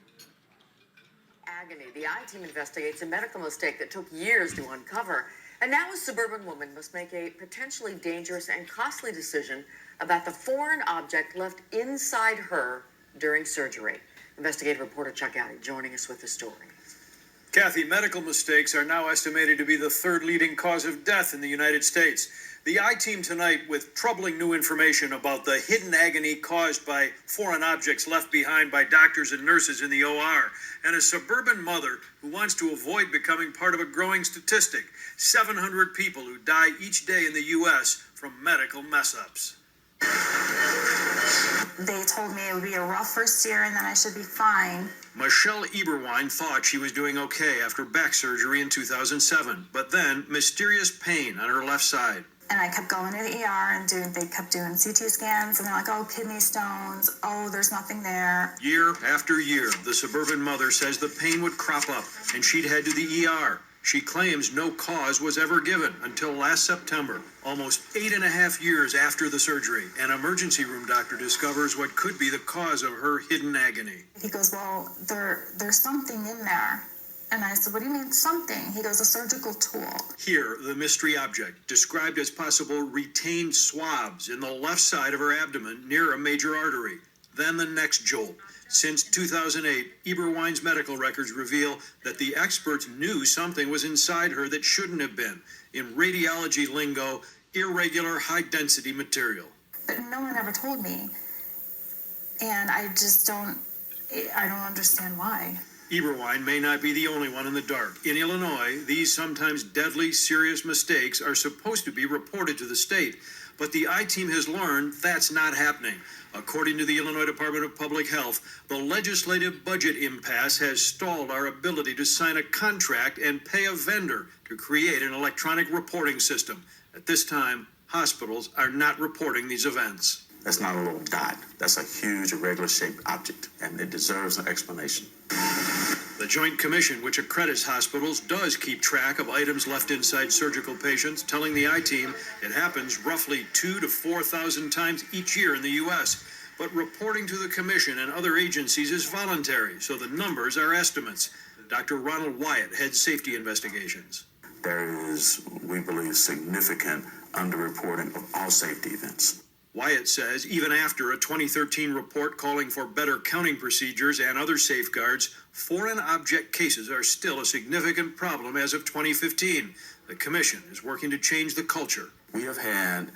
Agony. The I-team investigates a medical mistake that took years to uncover. And now a suburban woman must make a potentially dangerous and costly decision about the foreign object left inside her during surgery. Investigative reporter Chuck Addy joining us with the story. Kathy, medical mistakes are now estimated to be the third leading cause of death in the United States. The I-team tonight with troubling new information about the hidden agony caused by foreign objects left behind by doctors and nurses in the OR, and a suburban mother who wants to avoid becoming part of a growing statistic, 700 people who die each day in the U.S. from medical mess-ups. They told me it would be a rough first year and then I should be fine. Michelle Eberwein thought she was doing okay after back surgery in 2007, but then mysterious pain on her left side. And I kept going to the ER and they kept doing CT scans and they're like, oh, kidney stones, oh, there's nothing there. Year after year, the suburban mother says the pain would crop up and she'd head to the ER. She claims no cause was ever given until last September, almost 8.5 years after the surgery. An emergency room doctor discovers what could be the cause of her hidden agony. He goes, well, there's something in there. And I said, what do you mean something? He goes, a surgical tool. Here, the mystery object, described as possible retained swabs in the left side of her abdomen near a major artery. Then the next jolt. Since 2008, Eberwein's medical records reveal that the experts knew something was inside her that shouldn't have been. In radiology lingo, irregular high-density material. But no one ever told me. And I don't understand why. Eberwein may not be the only one in the dark. In Illinois, these sometimes deadly, serious mistakes are supposed to be reported to the state. But the I-team has learned that's not happening. According to the Illinois Department of Public Health, the legislative budget impasse has stalled our ability to sign a contract and pay a vendor to create an electronic reporting system. At this time, hospitals are not reporting these events. That's not a little dot. That's a huge irregular shaped object, and it deserves an explanation. The Joint Commission, which accredits hospitals, does keep track of items left inside surgical patients, telling the I-team it happens roughly 2,000 to 4,000 times each year in the U.S. But reporting to the Commission and other agencies is voluntary, so the numbers are estimates. Dr. Ronald Wyatt heads safety investigations. There is, we believe, significant underreporting of all safety events. Wyatt says even after a 2013 report calling for better counting procedures and other safeguards, foreign object cases are still a significant problem as of 2015. The Commission is working to change the culture. We have had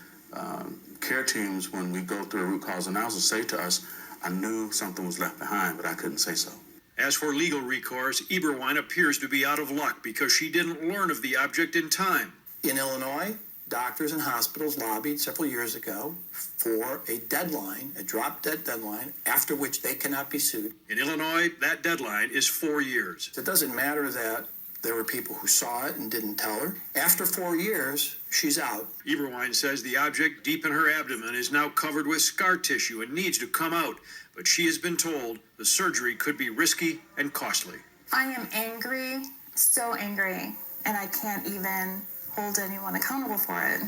care teams, when we go through a root cause analysis, say to us, I knew something was left behind, but I couldn't say so. As for legal recourse, Eberwein appears to be out of luck because she didn't learn of the object in time. In Illinois, doctors and hospitals lobbied several years ago for a deadline, a drop-dead deadline, after which they cannot be sued. In Illinois, that deadline is 4 years. It doesn't matter that there were people who saw it and didn't tell her. After 4 years, she's out. Eberwein says the object deep in her abdomen is now covered with scar tissue and needs to come out, but she has been told the surgery could be risky and costly. I am angry, so angry, and I can't even hold anyone accountable for it.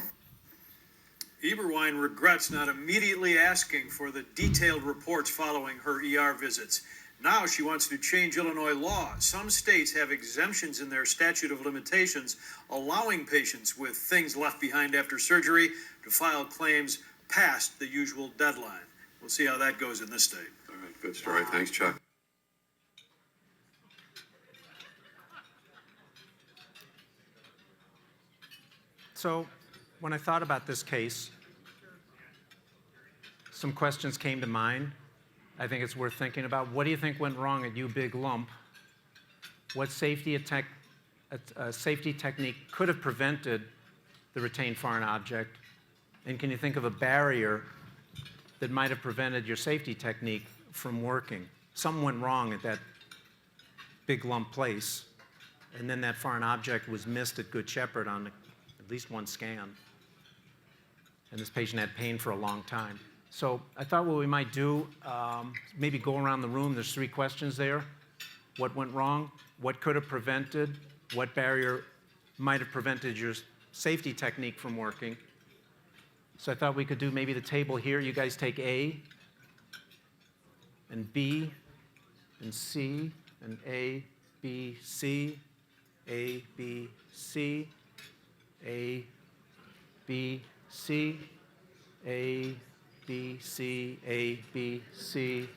Eberwein regrets not immediately asking for the detailed reports following her ER visits. Now she wants to change Illinois law. Some states have exemptions in their statute of limitations, allowing patients with things left behind after surgery to file claims past the usual deadline. We'll see how that goes in this state. All right, good story. Thanks, Chuck. So when I thought about this case, some questions came to mind. I think it's worth thinking about. What do you think went wrong at U Big Lump? What safety technique could have prevented the retained foreign object? And can you think of a barrier that might have prevented your safety technique from working? Something went wrong at that Big Lump place, and then that foreign object was missed at Good Shepherd on at least one scan. And this patient had pain for a long time. So I thought what we might do, maybe go around the room. There's 3 questions there. What went wrong? What could have prevented? What barrier might have prevented your safety technique from working? So I thought we could do maybe the table here. You guys take A and B and C and A, B, C, A, B, C, A, B, C, A, B, C, A, B, C,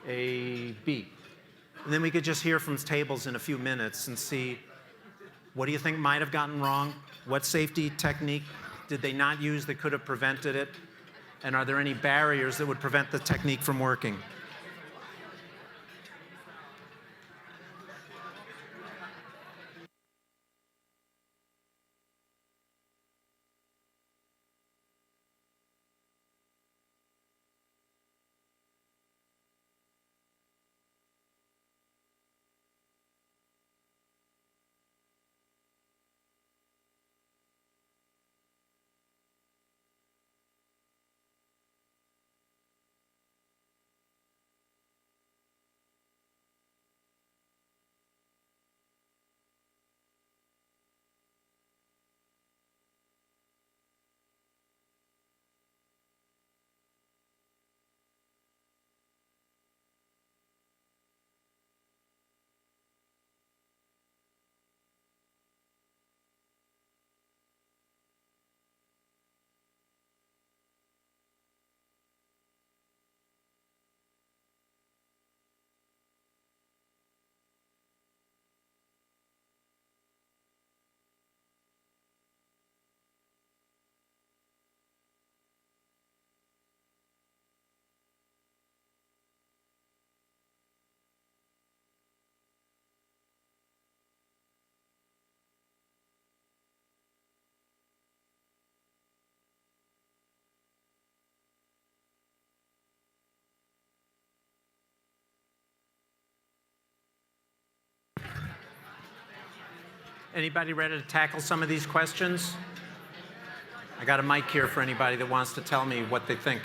A, B. And then we could just hear from tables in a few minutes and see, what do you think might have gotten wrong? What safety technique did they not use that could have prevented it? And are there any barriers that would prevent the technique from working? Anybody ready to tackle some of these questions? I got a mic here for anybody that wants to tell me what they think.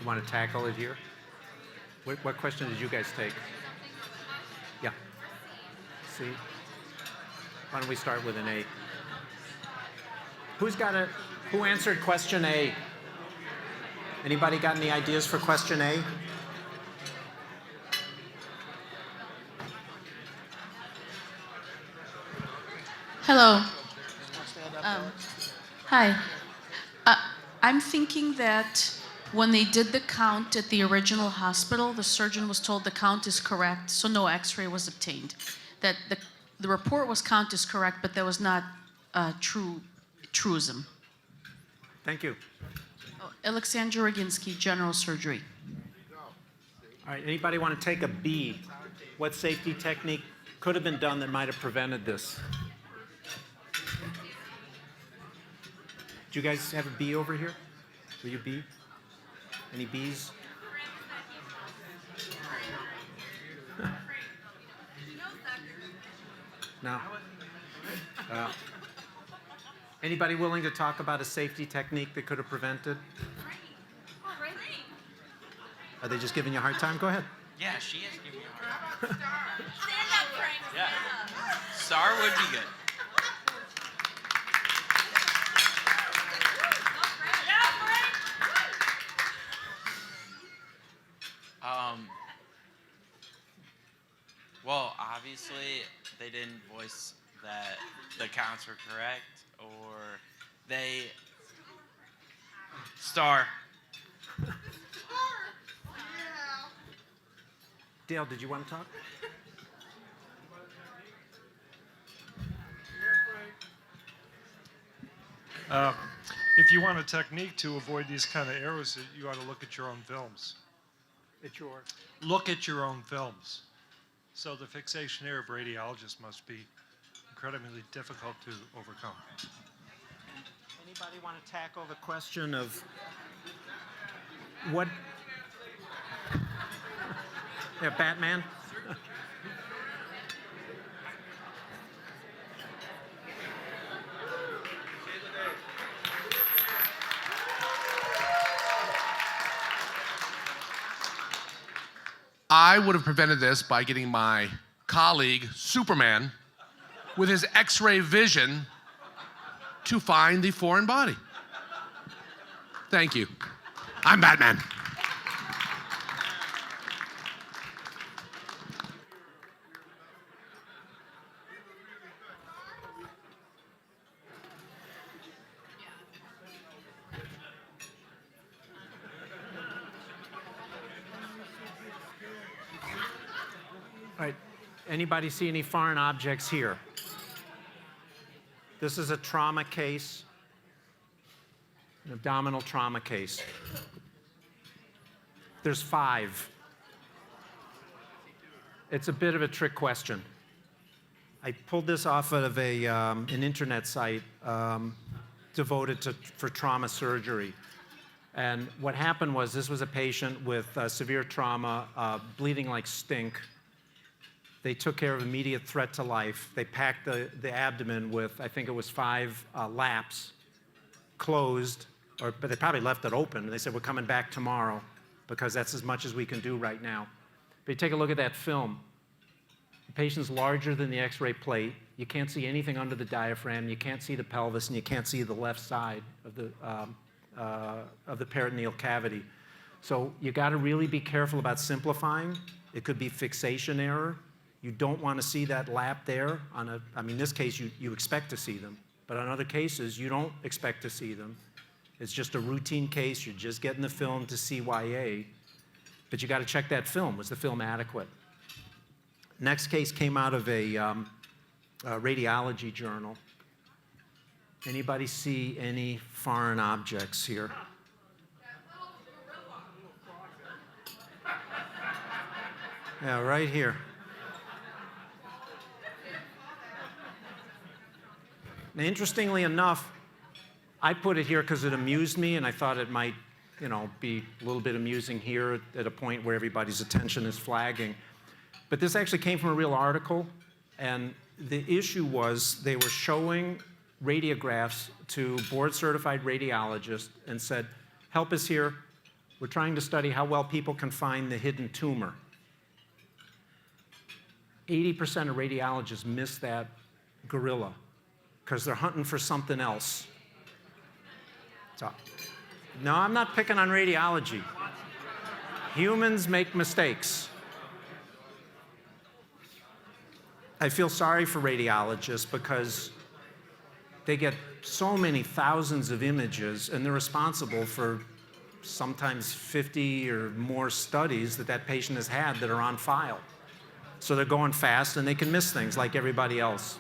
You want to tackle it here? What question did you guys take? Yeah. C. Why don't we start with an A? Who answered question A? Anybody got any ideas for question A? Hello. Hi. I'm thinking that when they did the count at the original hospital, the surgeon was told the count is correct, so no x-ray was obtained. That the report was count is correct, but there was not a truism. Thank you. Oh, Alexandra Roginski, general surgery. All right, anybody want to take a B? What safety technique could have been done that might have prevented this? Do you guys have a B over here? Will you B? Any Bs? No? Anybody willing to talk about a safety technique that could have prevented? Are they just giving you a hard time? Go ahead. Yeah, she is giving me a hard time. Stand up, Frank. Yeah. Star would be good. Well, obviously, they didn't voice that the counts were correct, or they... Star. Dale, did you want to talk? If you want a technique to avoid these kind of errors, you ought to look at your own films. Look at your own films. So the fixation error of radiologists must be incredibly difficult to overcome. Anybody want to tackle the question of what? Yeah, Batman. I would have prevented this by getting my colleague, Superman, with his X-ray vision to find the foreign body. Thank you. I'm Batman. All right. Anybody see any foreign objects here? This is a trauma case, an abdominal trauma case. There's 5. It's a bit of a trick question. I pulled this off of an internet site devoted for trauma surgery. And what happened was this was a patient with severe trauma, bleeding like stink. They took care of immediate threat to life. They packed the abdomen with, I think it was 5 laps, closed, but they probably left it open. And they said, we're coming back tomorrow because that's as much as we can do right now. But you take a look at that film. The patient's larger than the X-ray plate. You can't see anything under the diaphragm. You can't see the pelvis, and you can't see the left side of the peritoneal cavity. So you got to really be careful about simplifying. It could be fixation error. You don't want to see that lap there. In this case, you expect to see them. But on other cases, you don't expect to see them. It's just a routine case. You're just getting the film to CYA. But you got to check that film. Was the film adequate? Next case came out of a radiology journal. Anybody see any foreign objects here? Yeah, right here. Now, interestingly enough, I put it here because it amused me, and I thought it might, be a little bit amusing here at a point where everybody's attention is flagging. But this actually came from a real article, and the issue was they were showing radiographs to board-certified radiologists and said, help us here. We're trying to study how well people can find the hidden tumor. 80% of radiologists miss that gorilla because they're hunting for something else. So, no, I'm not picking on radiology. Humans make mistakes. I feel sorry for radiologists because they get so many thousands of images, and they're responsible for sometimes 50 or more studies that patient has had that are on file. So they're going fast, and they can miss things like everybody else.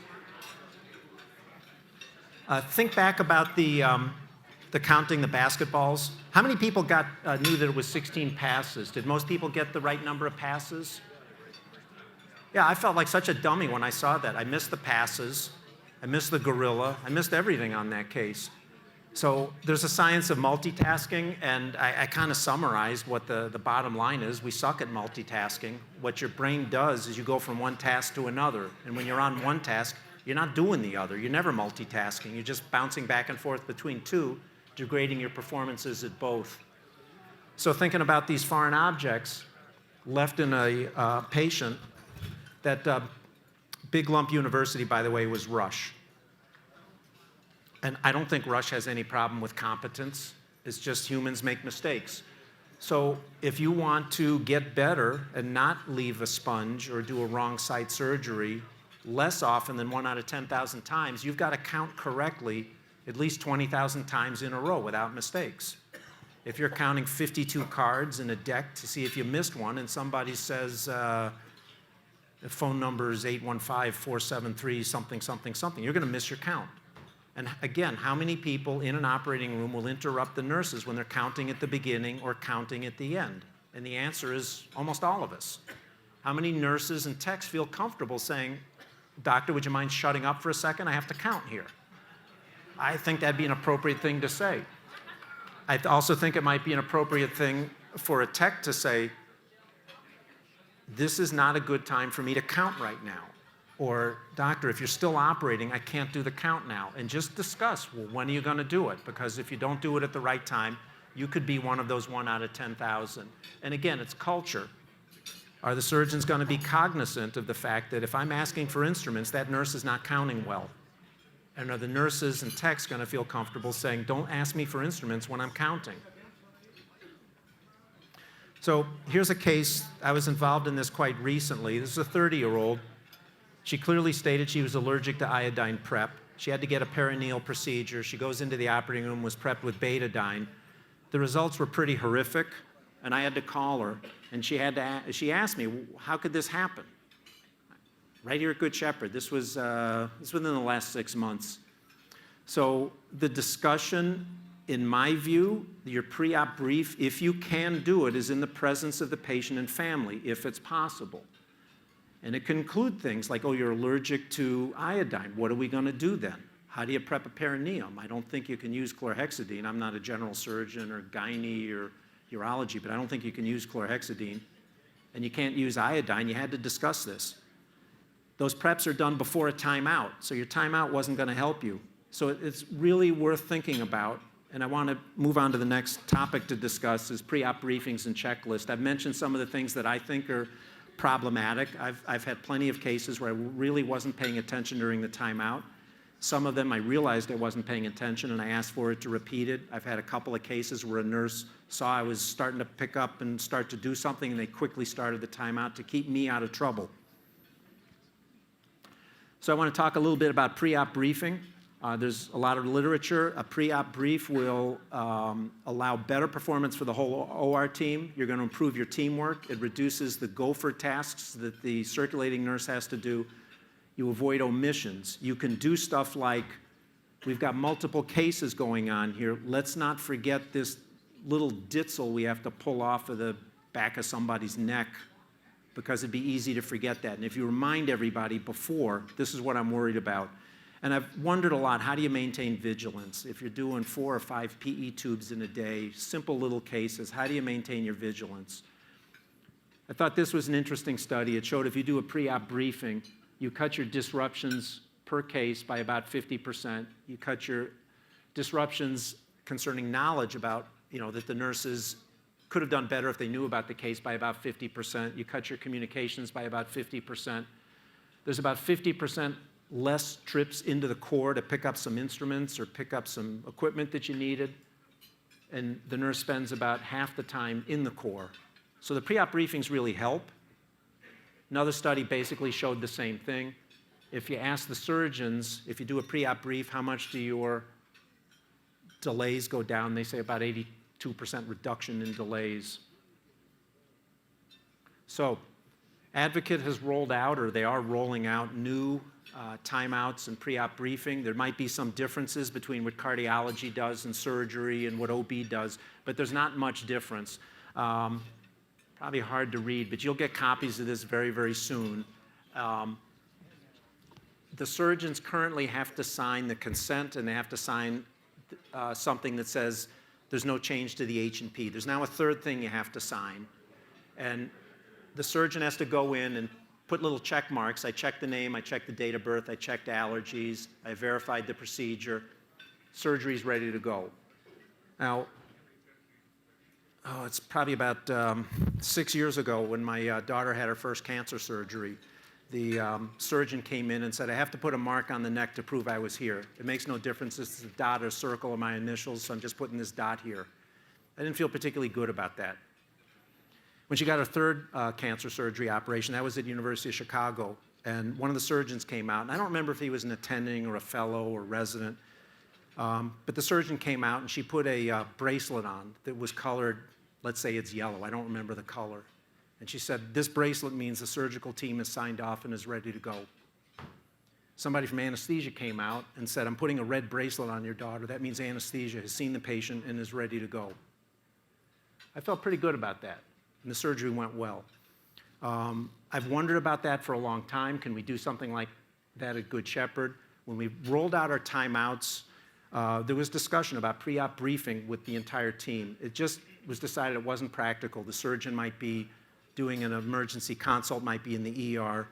Think back about the counting the basketballs. How many people knew that it was 16 passes? Did most people get the right number of passes? Yeah, I felt like such a dummy when I saw that. I missed the passes. I missed the gorilla. I missed everything on that case. So there's a science of multitasking, and I kind of summarized what the bottom line is. We suck at multitasking. What your brain does is you go from one task to another. And when you're on one task, you're not doing the other. You're never multitasking. You're just bouncing back and forth between two, degrading your performances at both. So thinking about these foreign objects left in a patient, that Big Lump University, by the way, was Rush. And I don't think Rush has any problem with competence. It's just humans make mistakes. So if you want to get better and not leave a sponge or do a wrong site surgery less often than 1 out of 10,000 times, you've got to count correctly at least 20,000 times in a row without mistakes. If you're counting 52 cards in a deck to see if you missed one and somebody says the phone number is 815-473 something, something, something, you're going to miss your count. And again, how many people in an operating room will interrupt the nurses when they're counting at the beginning or counting at the end? And the answer is almost all of us. How many nurses and techs feel comfortable saying, "Doctor, would you mind shutting up for a second? I have to count here." I think that'd be an appropriate thing to say. I also think it might be an appropriate thing for a tech to say, "This is not a good time for me to count right now." Or, "Doctor, if you're still operating, I can't do the count now." And just discuss, well, when are you going to do it? Because if you don't do it at the right time, you could be one of those 1 out of 10,000. And again, it's culture. Are the surgeons going to be cognizant of the fact that if I'm asking for instruments, that nurse is not counting well? And are the nurses and techs going to feel comfortable saying, "Don't ask me for instruments when I'm counting"? So here's a case. I was involved in this quite recently. This is a 30-year-old. She clearly stated she was allergic to iodine prep. She had to get a perineal procedure. She goes into the operating room, was prepped with betadine. The results were pretty horrific, and I had to call her. And she asked me, "How could this happen?" Right here at Good Shepherd. This was within the last 6 months. So the discussion, in my view, your pre-op brief, if you can do it, is in the presence of the patient and family, if it's possible. And it can include things like, "Oh, you're allergic to iodine. What are we going to do then? How do you prep a perineum? I don't think you can use chlorhexidine." I'm not a general surgeon or gynae or urology, but I don't think you can use chlorhexidine. And you can't use iodine. You had to discuss this. Those preps are done before a timeout, so your timeout wasn't going to help you. So it's really worth thinking about. And I want to move on to the next topic to discuss is pre-op briefings and checklists. I've mentioned some of the things that I think are problematic. I've had plenty of cases where I really wasn't paying attention during the timeout. Some of them I realized I wasn't paying attention and I asked for it to repeat it. I've had a couple of cases where a nurse saw I was starting to pick up and start to do something and they quickly started the timeout to keep me out of trouble. So I want to talk a little bit about pre-op briefing. There's a lot of literature. A pre-op brief will allow better performance for the whole OR team. You're going to improve your teamwork. It reduces the gopher tasks that the circulating nurse has to do. You avoid omissions. You can do stuff like, we've got multiple cases going on here. Let's not forget this little ditzel we have to pull off of the back of somebody's neck, because it'd be easy to forget that. And if you remind everybody before, this is what I'm worried about. And I've wondered a lot, how do you maintain vigilance? If you're doing 4 or 5 PE tubes in a day, simple little cases, how do you maintain your vigilance? I thought this was an interesting study. It showed if you do a pre-op briefing, you cut your disruptions per case by about 50%. You cut your disruptions concerning knowledge about, that the nurses could have done better if they knew about the case by about 50%. You cut your communications by about 50%. There's about 50% less trips into the core to pick up some instruments or pick up some equipment that you needed. And the nurse spends about half the time in the core. So the pre-op briefings really help. Another study basically showed the same thing. If you ask the surgeons, if you do a pre-op brief, how much do your delays go down? They say about 82% reduction in delays. So Advocate has rolled out, or they are rolling out, new timeouts and pre-op briefing. There might be some differences between what cardiology does and surgery and what OB does, but there's not much difference. Probably hard to read, but you'll get copies of this very, very soon. The surgeons currently have to sign the consent, and they have to sign something that says there's no change to the H&P. There's now a third thing you have to sign, and the surgeon has to go in and put little check marks. I checked the name, I checked the date of birth, I checked allergies, I verified the procedure. Surgery's ready to go. Now, it's probably about 6 years ago when my daughter had her first cancer surgery. The surgeon came in and said, I have to put a mark on the neck to prove I was here. It makes no difference if it's a dot or circle or my initials, so I'm just putting this dot here. I didn't feel particularly good about that. When she got her third cancer surgery operation, that was at the University of Chicago, and one of the surgeons came out, and I don't remember if he was an attending or a fellow or resident, but the surgeon came out and she put a bracelet on that was colored, let's say it's yellow, I don't remember the color. And she said, this bracelet means the surgical team is signed off and is ready to go. Somebody from anesthesia came out and said, I'm putting a red bracelet on your daughter. That means anesthesia has seen the patient and is ready to go. I felt pretty good about that, and the surgery went well. I've wondered about that for a long time. Can we do something like that at Good Shepherd? When we rolled out our timeouts, there was discussion about pre-op briefing with the entire team. It just was decided it wasn't practical. The surgeon might be doing an emergency consult, might be in the ER,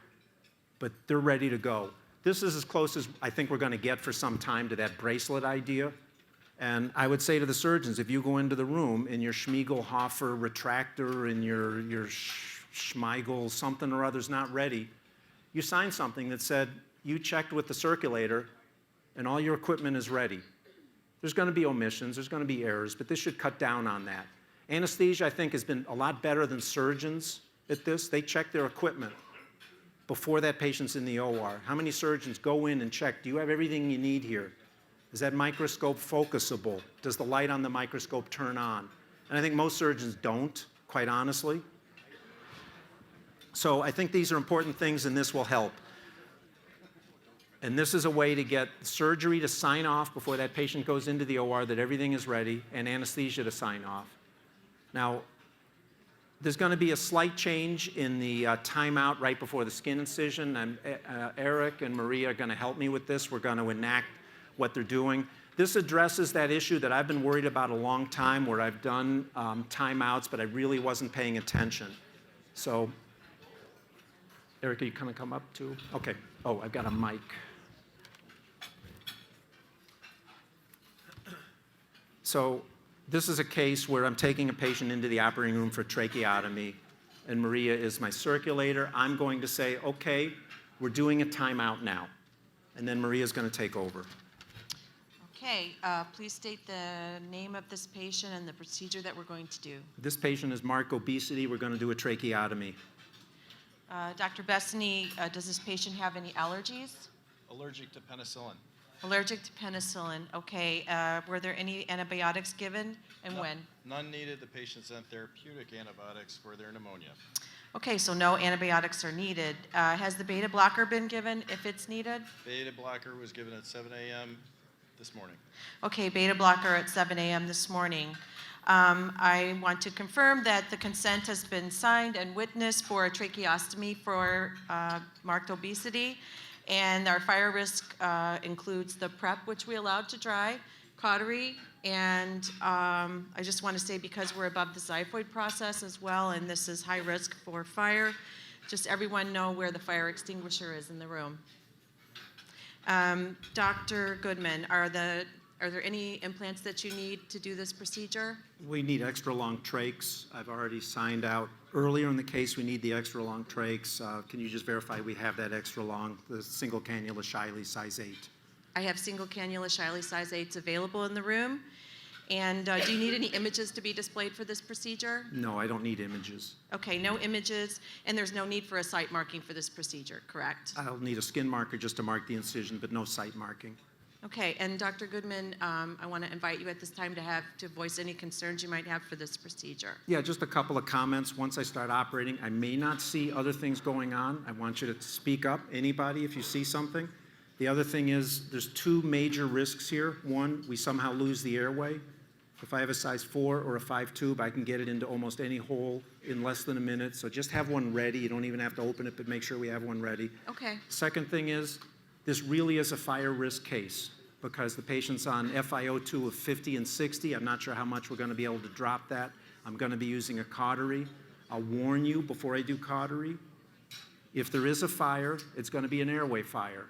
but they're ready to go. This is as close as I think we're going to get for some time to that bracelet idea. And I would say to the surgeons, if you go into the room and your Schmiegel-Hofer retractor and your Schmeigel something or other's not ready, you sign something that said you checked with the circulator and all your equipment is ready. There's going to be omissions, there's going to be errors, but this should cut down on that. Anesthesia, I think, has been a lot better than surgeons at this. They check their equipment before that patient's in the OR. How many surgeons go in and check, do you have everything you need here? Is that microscope focusable? Does the light on the microscope turn on? And I think most surgeons don't, quite honestly. So I think these are important things, and this will help. And this is a way to get surgery to sign off before that patient goes into the OR that everything is ready, and anesthesia to sign off. Now, there's going to be a slight change in the timeout right before the skin incision. Eric and Maria are going to help me with this. We're going to enact what they're doing. This addresses that issue that I've been worried about a long time, where I've done timeouts, but I really wasn't paying attention. So, Eric, are you going to come up too? Okay. Oh, I've got a mic. So, this is a case where I'm taking a patient into the operating room for tracheotomy, and Maria is my circulator. I'm going to say, okay, we're doing a timeout now. And then Maria's going to take over. Okay, please state the name of this patient and the procedure that we're going to do. This patient is marked obesity. We're going to do a tracheotomy. Dr. Bessany, does this patient have any allergies? Allergic to penicillin. Allergic to penicillin. Okay. Were there any antibiotics given, and when? None needed. The patient's on therapeutic antibiotics for their pneumonia. Okay, so no antibiotics are needed. Has the beta blocker been given if it's needed? Beta blocker was given at 7 a.m. this morning. Okay, beta blocker at 7 a.m. this morning. I want to confirm that the consent has been signed and witnessed for a tracheostomy for marked obesity. And our fire risk includes the prep, which we allowed to dry, cautery, and I just want to say, because we're above the xiphoid process as well, and this is high risk for fire, just everyone know where the fire extinguisher is in the room. Dr. Goodman, are there any implants that you need to do this procedure? We need extra long trachs. I've already signed out. Earlier in the case, we need the extra long trachs. Can you just verify we have that extra long, the single cannula Shiley size 8? I have single cannula Shiley size 8s available in the room. And do you need any images to be displayed for this procedure? No, I don't need images. Okay, no images, and there's no need for a site marking for this procedure, correct? I'll need a skin marker just to mark the incision, but no site marking. Okay, and Dr. Goodman, I want to invite you at this time to voice any concerns you might have for this procedure. Yeah, just a couple of comments. Once I start operating, I may not see other things going on. I want you to speak up, anybody, if you see something. The other thing is there's two major risks here. One, we somehow lose the airway. If I have a size 4 or a 5 tube, I can get it into almost any hole in less than a minute. So just have one ready. You don't even have to open it, but make sure we have one ready. Okay. Second thing is, this really is a fire risk case because the patient's on FiO2 of 50 and 60. I'm not sure how much we're going to be able to drop that. I'm going to be using a cautery. I'll warn you before I do cautery. If there is a fire, it's going to be an airway fire.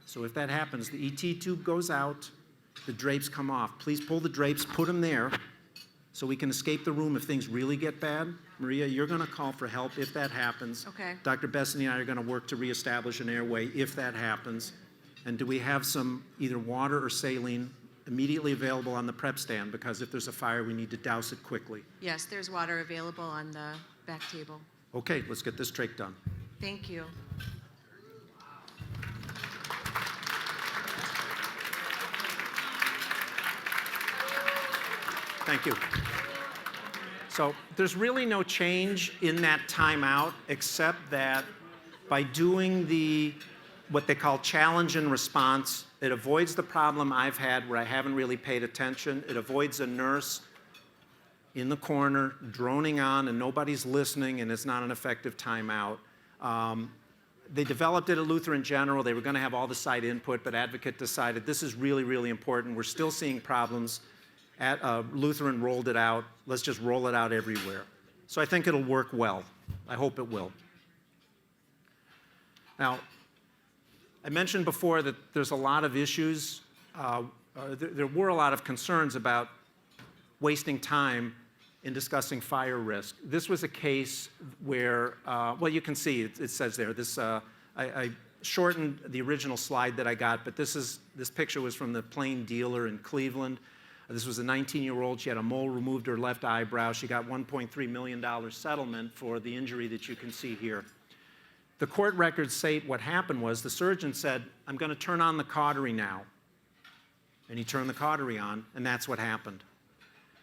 So if that happens, the ET tube goes out, the drapes come off. Please pull the drapes, put them there, so we can escape the room if things really get bad. Maria, you're going to call for help if that happens. Okay. Dr. Bessany and I are going to work to reestablish an airway if that happens. And do we have some either water or saline immediately available on the prep stand? Because if there's a fire, we need to douse it quickly. Yes, there's water available on the back table. Okay, let's get this trach done. Thank you. Thank you. So there's really no change in that timeout except that by doing what they call challenge and response, it avoids the problem I've had where I haven't really paid attention. It avoids a nurse in the corner droning on and nobody's listening and it's not an effective timeout. They developed it at Lutheran General. They were going to have all the site input, but Advocate decided this is really, really important. We're still seeing problems. Lutheran rolled it out. Let's just roll it out everywhere. So I think it'll work well. I hope it will. Now, I mentioned before that there's a lot of issues. There were a lot of concerns about wasting time in discussing fire risk. This was a case where, well, you can see it says there. I shortened the original slide that I got, but this picture was from the Plain Dealer in Cleveland. This was a 19-year-old. She had a mole removed her left eyebrow. She got $1.3 million settlement for the injury that you can see here. The court records say what happened was the surgeon said, I'm going to turn on the cautery now. And he turned the cautery on, and that's what happened.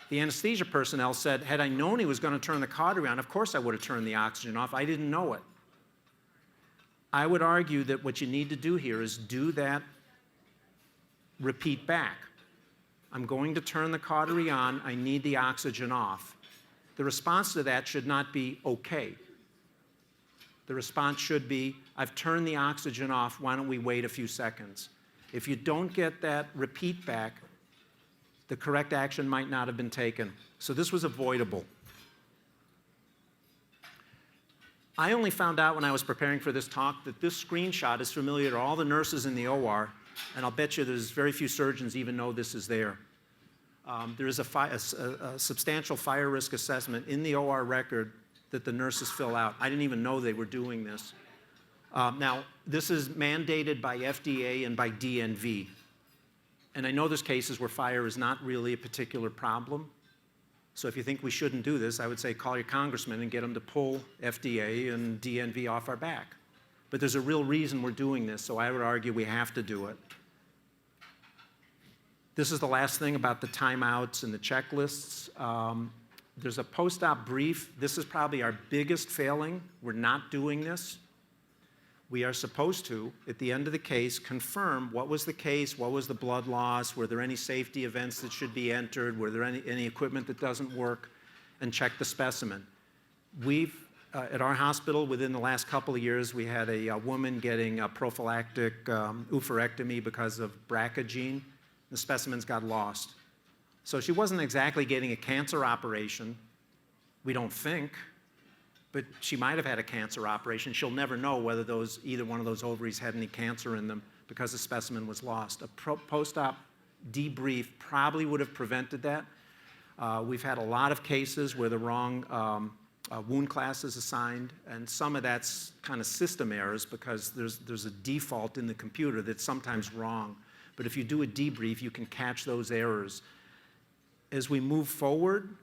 The anesthesia personnel said, had I known he was going to turn the cautery on, of course I would have turned the oxygen off. I didn't know it. I would argue that what you need to do here is do that repeat back. I'm going to turn the cautery on. I need the oxygen off. The response to that should not be okay. The response should be, I've turned the oxygen off. Why don't we wait a few seconds? If you don't get that repeat back, the correct action might not have been taken. So this was avoidable. I only found out when I was preparing for this talk that this screenshot is familiar to all the nurses in the OR, and I'll bet you there's very few surgeons even know this is there. There is a substantial fire risk assessment in the OR record that the nurses fill out. I didn't even know they were doing this. Now, this is mandated by FDA and by DNV. And I know there's cases where fire is not really a particular problem. So if you think we shouldn't do this, I would say call your congressman and get them to pull FDA and DNV off our back. But there's a real reason we're doing this, so I would argue we have to do it. This is the last thing about the timeouts and the checklists. There's a post-op brief. This is probably our biggest failing. We're not doing this. We are supposed to, at the end of the case, confirm what was the case, what was the blood loss, were there any safety events that should be entered, were there any equipment that doesn't work, and check the specimen. We've, at our hospital, within the last couple of years, we had a woman getting a prophylactic oophorectomy because of BRCA gene. The specimens got lost. So she wasn't exactly getting a cancer operation, we don't think, but she might have had a cancer operation. She'll never know whether either one of those ovaries had any cancer in them because the specimen was lost. A post-op debrief probably would have prevented that. We've had a lot of cases where the wrong wound class is assigned, and some of that's kind of system errors because there's a default in the computer that's sometimes wrong. But if you do a debrief, you can catch those errors. As we move forward,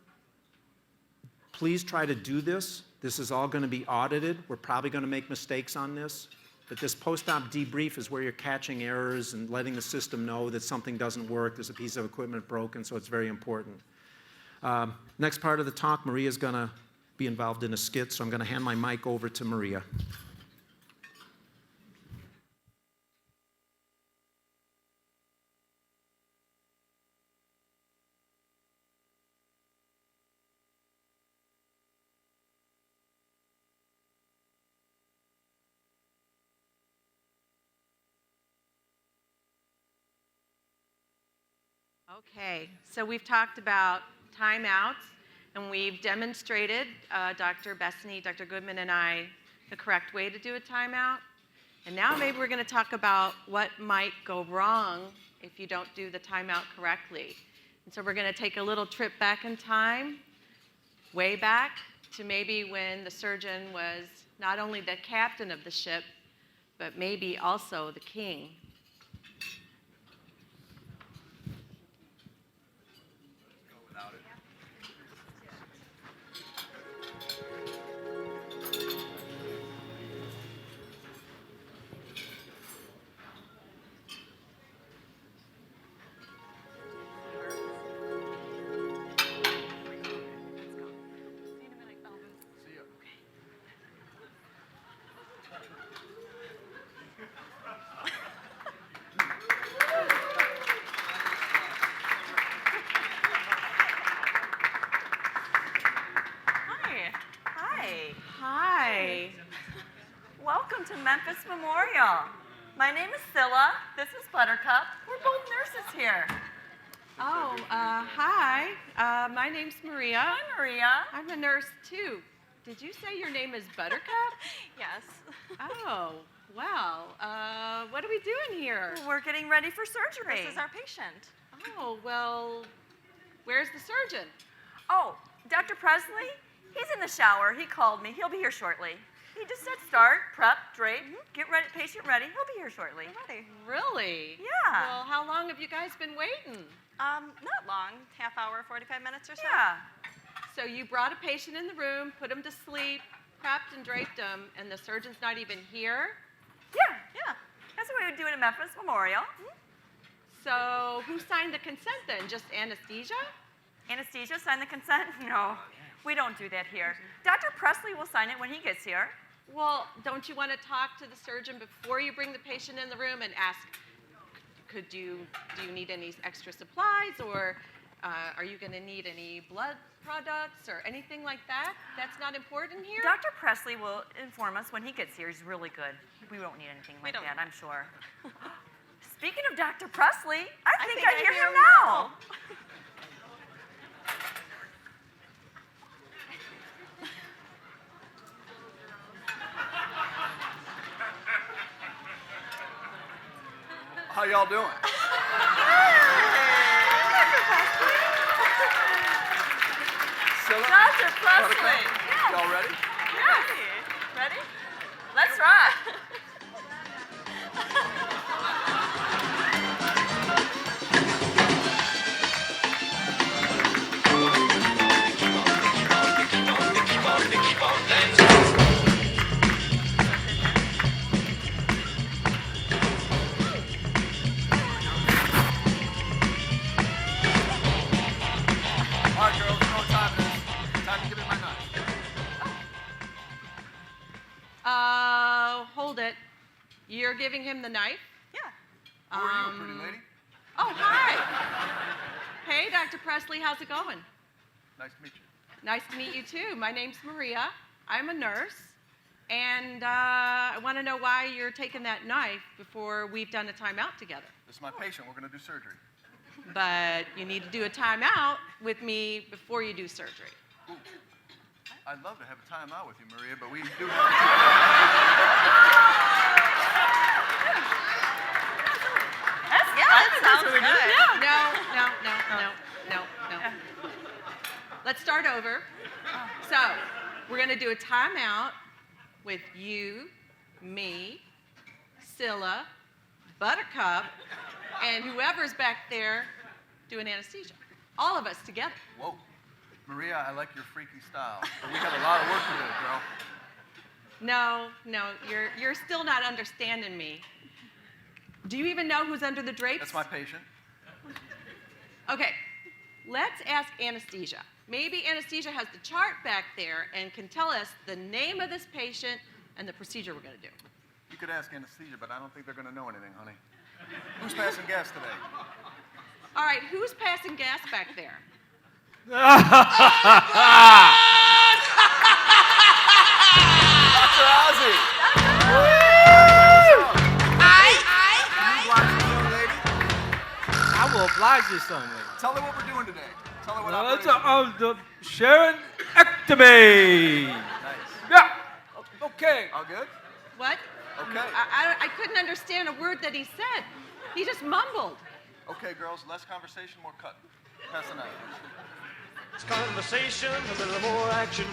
please try to do this. This is all going to be audited. We're probably going to make mistakes on this. But this post-op debrief is where you're catching errors and letting the system know that something doesn't work, there's a piece of equipment broken, so it's very important. Next part of the talk, Maria's going to be involved in a skit, so I'm going to hand my mic over to Maria. Okay, so we've talked about timeouts, and we've demonstrated, Dr. Bessany, Dr. Goodman, and I, the correct way to do a timeout. And now maybe we're going to talk about what might go wrong if you don't do the timeout correctly. And so we're going to take a little trip back in time, way back to maybe when the surgeon was not only the captain of the ship, but maybe also the king. Hi. Welcome to Memphis Memorial. My name is Scylla. This is Buttercup. We're both nurses here. Oh, hi. My name's Maria. Hi, Maria. I'm a nurse too. Did you say your name is Buttercup? Yes. Oh, wow. What are we doing here? We're getting ready for surgery. This is our patient. Oh, well, where's the surgeon? Oh, Dr. Presley? He's in the shower. He called me. He'll be here shortly. He just said start, prep, drape, get ready, patient ready. He'll be here shortly. Ready? Really? Yeah. Well, how long have you guys been waiting? Not long. Half hour, 45 minutes or so. Yeah. So you brought a patient in the room, put him to sleep, prepped and draped him, and the surgeon's not even here? Yeah. That's what we would do at Memphis Memorial. So who signed the consent then? Just anesthesia? Anesthesia signed the consent? No, we don't do that here. Dr. Presley will sign it when he gets here. Well, don't you want to talk to the surgeon before you bring the patient in the room and ask, do you need any extra supplies, or are you going to need any blood products or anything like that? That's not important here? Dr. Presley will inform us when he gets here. He's really good. We won't need anything like that, I'm sure. Speaking of Dr. Presley, I think I hear him now. How y'all doing? Dr. Presley. Yes. Y'all ready? Yes. Ready? Let's rock. All right, girls, you know what time it is. Time to give me my knife. Hold it. You're giving him the knife? Yeah. Who are you, pretty lady? Oh, hi. Hey, Dr. Presley, how's it going? Nice to meet you. Nice to meet you too. My name's Maria. I'm a nurse. And I want to know why you're taking that knife before we've done a timeout together. This is my patient. We're going to do surgery. But you need to do a timeout with me before you do surgery. Ooh. I'd love to have a timeout with you, Maria, but we do have that sounds really good. No. Let's start over. So, we're going to do a timeout with you, me, Scylla, Buttercup, and whoever's back there doing anesthesia. All of us together. Whoa. Maria, I like your freaky style, but we got a lot of work to do, girl. No, you're still not understanding me. Do you even know who's under the drapes? That's my patient. Okay, let's ask anesthesia. Maybe anesthesia has the chart back there and can tell us the name of this patient and the procedure we're going to do. You could ask anesthesia, but I don't think they're going to know anything, honey. Who's passing gas today? All right, who's passing gas back there? Dr. Ozzy. I will oblige you, son. Tell her what we're doing today. Tell her what It's operation. the Sharon-ectomy. Nice. Yeah. Okay. All good? What? Okay. I couldn't understand a word that he said. He just mumbled. Okay, girls, less conversation, more cut. Pass the knife. It's conversation, a little more action.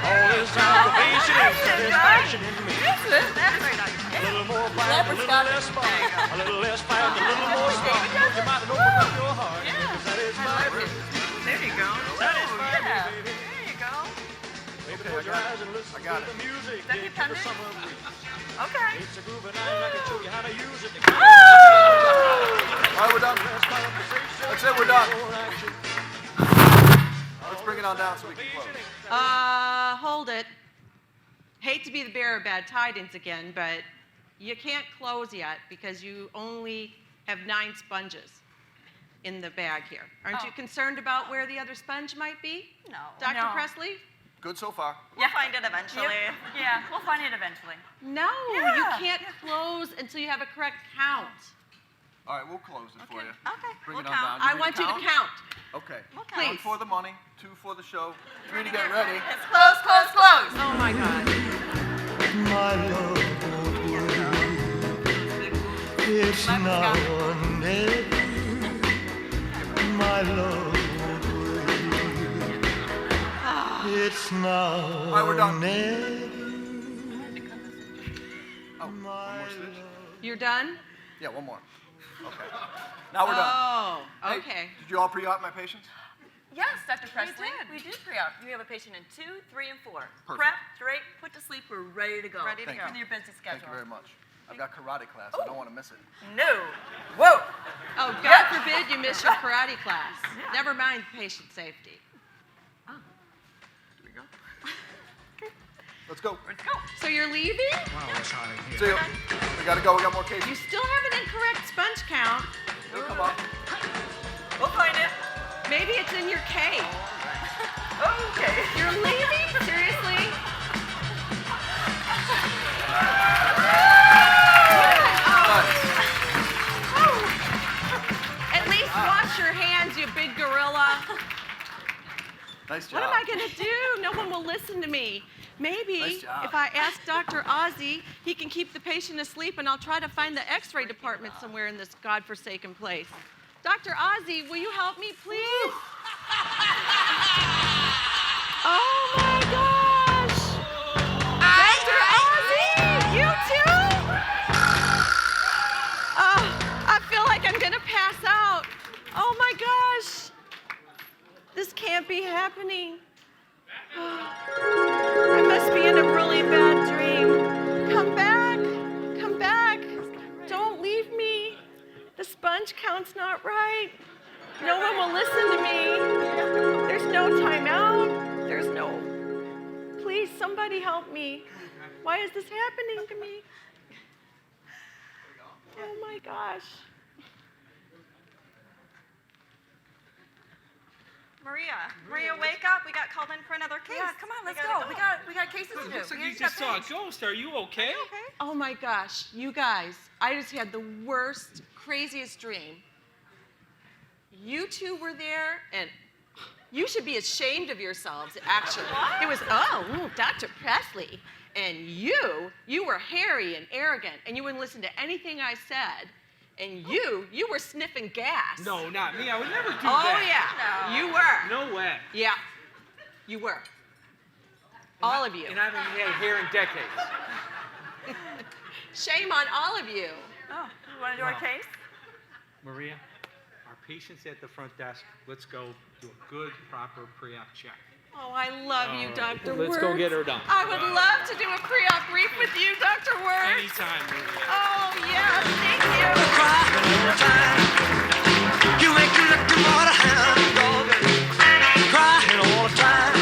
All this observation is satisfaction in me. That's very nice. A little more fight, a little less spark. A little less fight, a little more spark. You might open up your heart. Satisfy me. There you go. Satisfy me, Yeah. baby. There you go. Baby, close your eyes and listen got to the music. Is that Dig dependent? the summer breeze. Okay. It's a groove and I can show you how to use it. All right, we're done. That's it, we're done. Let's bring it on down so we can close. Hold it. Hate to be the bearer of bad tidings again, but you can't close yet because you only have 9 sponges in the bag here. Aren't you concerned about where the other sponge might be? No. Dr. No. Presley? Good so far. We'll find it eventually. Yeah, we'll find it eventually. No, you Yeah. can't close until you have a correct count. All right, we'll close it for you. Okay. Bring we'll it on count. down. I want you to count. Okay. We'll count. 1 for the money, 2 for the show, 3 to get ready. It's close, close, close. Oh my God. My love won't wait. It's now or never. My love won't wait. It's now All right, we're or done. never. Oh, one more stitch? You're done? Yeah, one more. Okay. Now we're done. Oh, Hey, okay. did you all pre-op my patients? Yes, Dr. Presley. did. We did pre-op. You have a patient in 2, 3, and 4. Perfect. Prep, drape, put to sleep. We're ready to go. Ready to go. With your busy schedule. Thank you very much. I've got karate class. I don't want to miss it. No. Whoa. Oh, God forbid you miss your karate class. Never mind patient safety. Let's go. Let's go. So you're leaving? See you. We got to go. We got more You cases. still have an incorrect sponge count. It'll come up. We'll find it. Maybe it's in your cave. Okay. You're leaving? Seriously? At least wash your hands, you big gorilla. Nice job. What am I going to do? No one will listen to me. Maybe Nice job. if I ask Dr. Ozzie, he can keep the patient asleep and I'll try to find the x-ray department somewhere in this godforsaken place. Dr. Ozzie, will you help me, please? Oh my gosh! Dr. Ozzie, you too? I feel like I'm gonna pass out. Oh my gosh! This can't be happening. I must be in a really bad dream. Come back. Come back. Don't leave me. The sponge count's not right. No one will listen to me. There's no timeout. There's no... Please, somebody help me. Why is this happening to me? Oh my gosh. Maria, wake up. We got called in for another case. Yeah, come on, let's go. We got cases to do. Looks like you just saw a ghost. Are you okay? Oh my gosh, you guys, I just had the worst, craziest dream. You two were there, and you should be ashamed of yourselves, actually. What? It was, Dr. Presley. And you were hairy and arrogant, and you wouldn't listen to anything I said. And you were sniffing gas. No, not me. I would never do Oh, that. yeah, you were. No way. Yeah, you were. All of you. And I haven't had hair in decades. Shame on all of you. Oh, you want to do our case? Maria, our patient's at the front desk. Let's go do a good, proper pre-op check. Oh, I love you, Dr. Wirtz. Let's go get her done. I would love to do a pre-op brief with you, Dr. Wirtz. Anytime, Maria. Oh, yes, thank you. You make me look more to hound dog. Crying all the time.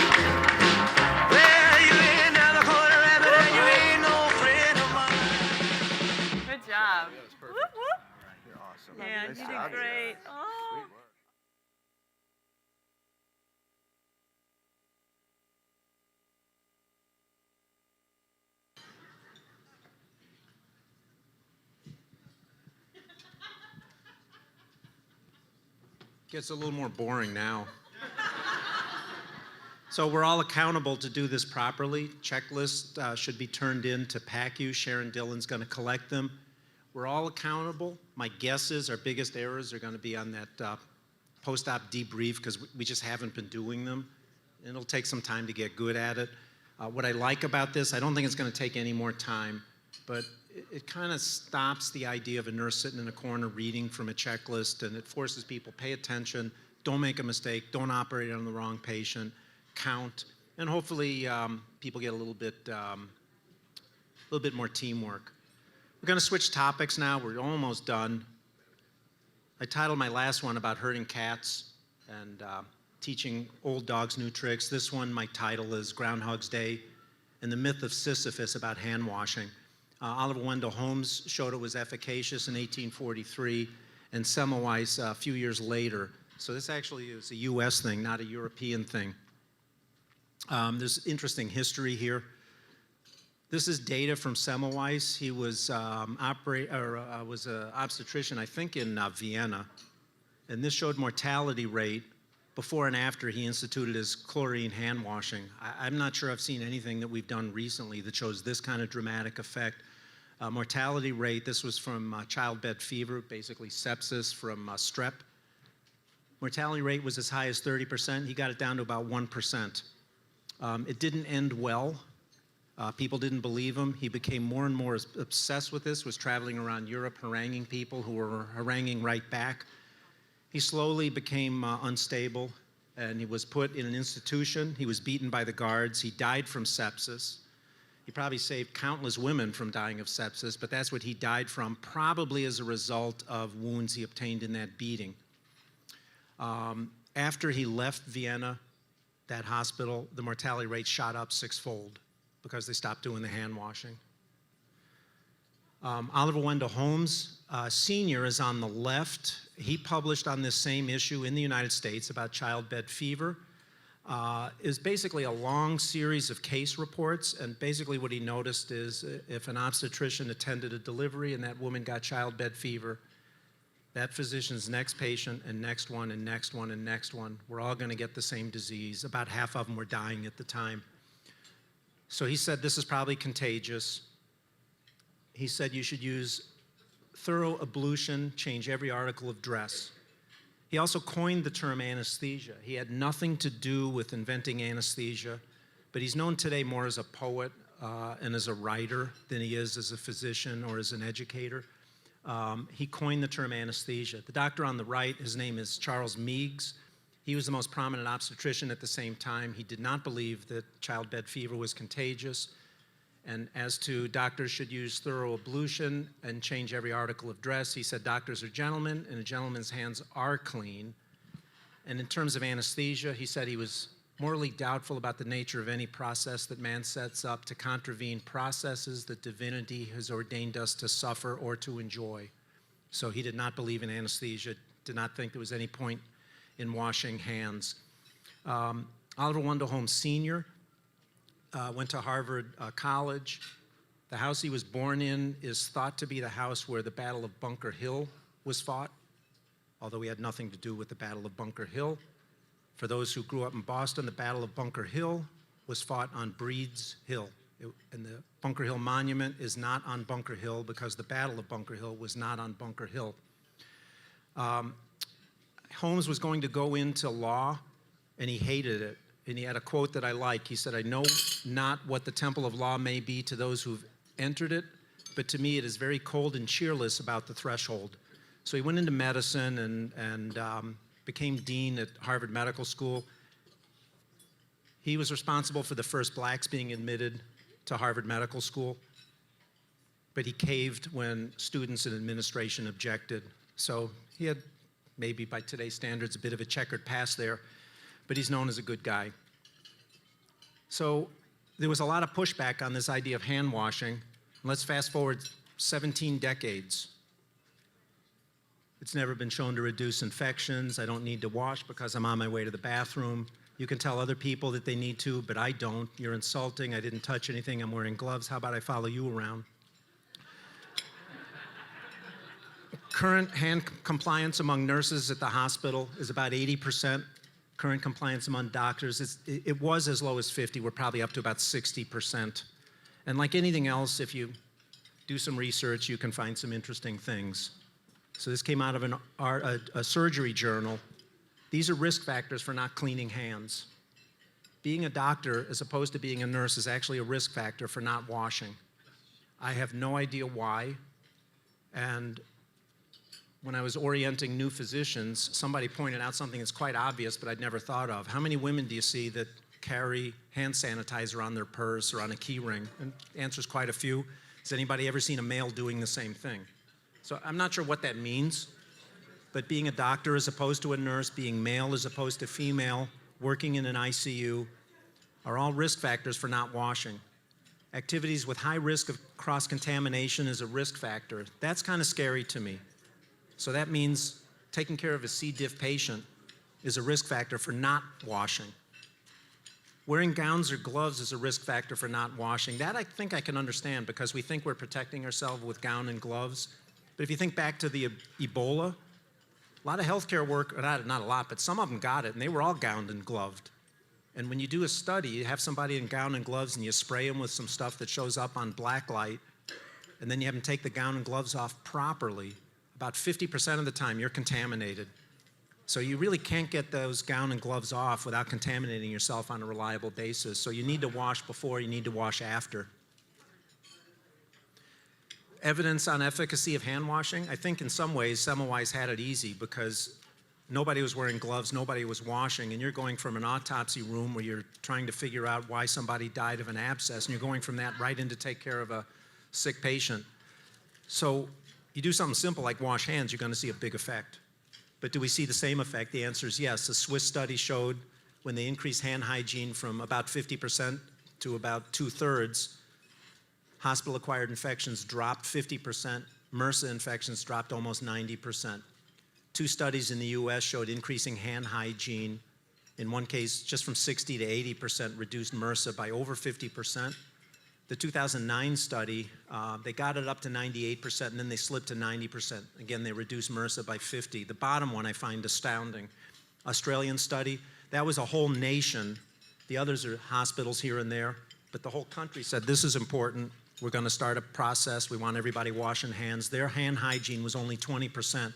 Well, you ain't never caught a rabbit and you ain't no friend of mine. Good job. Yeah, that's perfect. Whoop, whoop. You're awesome. Yeah, Nice you job, did great. guys. Oh. Sweet work. Gets a little more boring now. So we're all accountable to do this properly. Checklists should be turned in to PACU. Sharon Dillon's going to collect them. We're all accountable. My guess is our biggest errors are going to be on that post-op debrief because we just haven't been doing them. It'll take some time to get good at it. What I like about this, I don't think it's going to take any more time, but it kind of stops the idea of a nurse sitting in a corner reading from a checklist, and it forces people pay attention, don't make a mistake, don't operate on the wrong patient, count, and hopefully people get a little bit more teamwork. We're going to switch topics now. We're almost done. I titled my last one about herding cats and teaching old dogs new tricks. This one, my title is Groundhog's Day and the Myth of Sisyphus about hand washing. Oliver Wendell Holmes showed it was efficacious in 1843, and Semmelweis a few years later. So this actually is a US thing, not a European thing. There's interesting history here. This is data from Semmelweis. He was an obstetrician, I think, in Vienna, and this showed mortality rate before and after he instituted his chlorine hand washing. I'm not sure I've seen anything that we've done recently that shows this kind of dramatic effect. Mortality rate, this was from childbed fever, basically sepsis from strep. Mortality rate was as high as 30%. He got it down to about 1%. It didn't end well. People didn't believe him. He became more and more obsessed with this, was traveling around Europe haranguing people who were haranguing right back. He slowly became unstable, and he was put in an institution. He was beaten by the guards. He died from sepsis. He probably saved countless women from dying of sepsis, but that's what he died from, probably as a result of wounds he obtained in that beating. After he left Vienna, that hospital, the mortality rate shot up sixfold because they stopped doing the hand washing. Oliver Wendell Holmes Sr. is on the left. He published on this same issue in the United States about childbed fever. Is basically a long series of case reports, and basically what he noticed is if an obstetrician attended a delivery and that woman got childbed fever, that physician's next patient and next one and next one and next one were all going to get the same disease. About half of them were dying at the time. So he said this is probably contagious. He said you should use thorough ablution, change every article of dress. He also coined the term anesthesia. He had nothing to do with inventing anesthesia, but he's known today more as a poet and as a writer than he is as a physician or as an educator. He coined the term anesthesia. The doctor on the right, his name is Charles Meigs. He was the most prominent obstetrician at the same time. He did not believe that childbed fever was contagious. And as to doctors should use thorough ablution and change every article of dress, he said doctors are gentlemen and a gentleman's hands are clean. And in terms of anesthesia, he said he was morally doubtful about the nature of any process that man sets up to contravene processes that divinity has ordained us to suffer or to enjoy. So he did not believe in anesthesia, did not think there was any point in washing hands. Oliver Wendell Holmes Sr. Went to Harvard College. The house he was born in is thought to be the house where the Battle of Bunker Hill was fought, although he had nothing to do with the Battle of Bunker Hill. For those who grew up in Boston, the Battle of Bunker Hill was fought on Breed's Hill. And the Bunker Hill Monument is not on Bunker Hill because the Battle of Bunker Hill was not on Bunker Hill. Holmes was going to go into law, and he hated it. And he had a quote that I like. He said, "I know not what the temple of law may be to those who've entered it, but to me it is very cold and cheerless about the threshold." So he went into medicine and became dean at Harvard Medical School. He was responsible for the first blacks being admitted to Harvard Medical School, but he caved when students and administration objected. So he had, maybe by today's standards, a bit of a checkered past there, but he's known as a good guy. So there was a lot of pushback on this idea of hand washing. Let's fast forward 17 decades. It's never been shown to reduce infections. I don't need to wash because I'm on my way to the bathroom. You can tell other people that they need to, but I don't. You're insulting. I didn't touch anything. I'm wearing gloves. How about I follow you around? Current hand compliance among nurses at the hospital is about 80%. Current compliance among doctors, it was as low as 50. We're probably up to about 60%. And like anything else, if you do some research, you can find some interesting things. So this came out of a surgery journal. These are risk factors for not cleaning hands. Being a doctor, as opposed to being a nurse, is actually a risk factor for not washing. I have no idea why. And when I was orienting new physicians, somebody pointed out something that's quite obvious, but I'd never thought of. How many women do you see that carry hand sanitizer on their purse or on a key ring? And the answer is quite a few. Has anybody ever seen a male doing the same thing? So I'm not sure what that means, but being a doctor as opposed to a nurse, being male as opposed to female, working in an ICU, are all risk factors for not washing. Activities with high risk of cross-contamination is a risk factor. That's kind of scary to me. So that means taking care of a C. diff patient is a risk factor for not washing. Wearing gowns or gloves is a risk factor for not washing. That I think I can understand because we think we're protecting ourselves with gown and gloves. But if you think back to the Ebola, a lot of healthcare work, not a lot, but some of them got it, and they were all gowned and gloved. And when you do a study, you have somebody in gown and gloves and you spray them with some stuff that shows up on black light, and then you have them take the gown and gloves off properly. About 50% of the time, you're contaminated. So you really can't get those gown and gloves off without contaminating yourself on a reliable basis. So you need to wash before, you need to wash after. Evidence on efficacy of hand washing. I think in some ways, Semmelweis had it easy because nobody was wearing gloves, nobody was washing, and you're going from an autopsy room where you're trying to figure out why somebody died of an abscess, and you're going from that right in to take care of a sick patient. So you do something simple like wash hands, you're going to see a big effect. But do we see the same effect? The answer is yes. A Swiss study showed when they increased hand hygiene from about 50% to about 2/3, hospital-acquired infections dropped 50%, MRSA infections dropped almost 90%. 2 studies in the US showed increasing hand hygiene. In one case, just from 60 to 80% reduced MRSA by over 50%. The 2009 study, they got it up to 98%, and then they slipped to 90%. Again, they reduced MRSA by 50. The bottom one I find astounding. Australian study, that was a whole nation. The others are hospitals here and there, but the whole country said, this is important. We're going to start a process. We want everybody washing hands. Their hand hygiene was only 20%,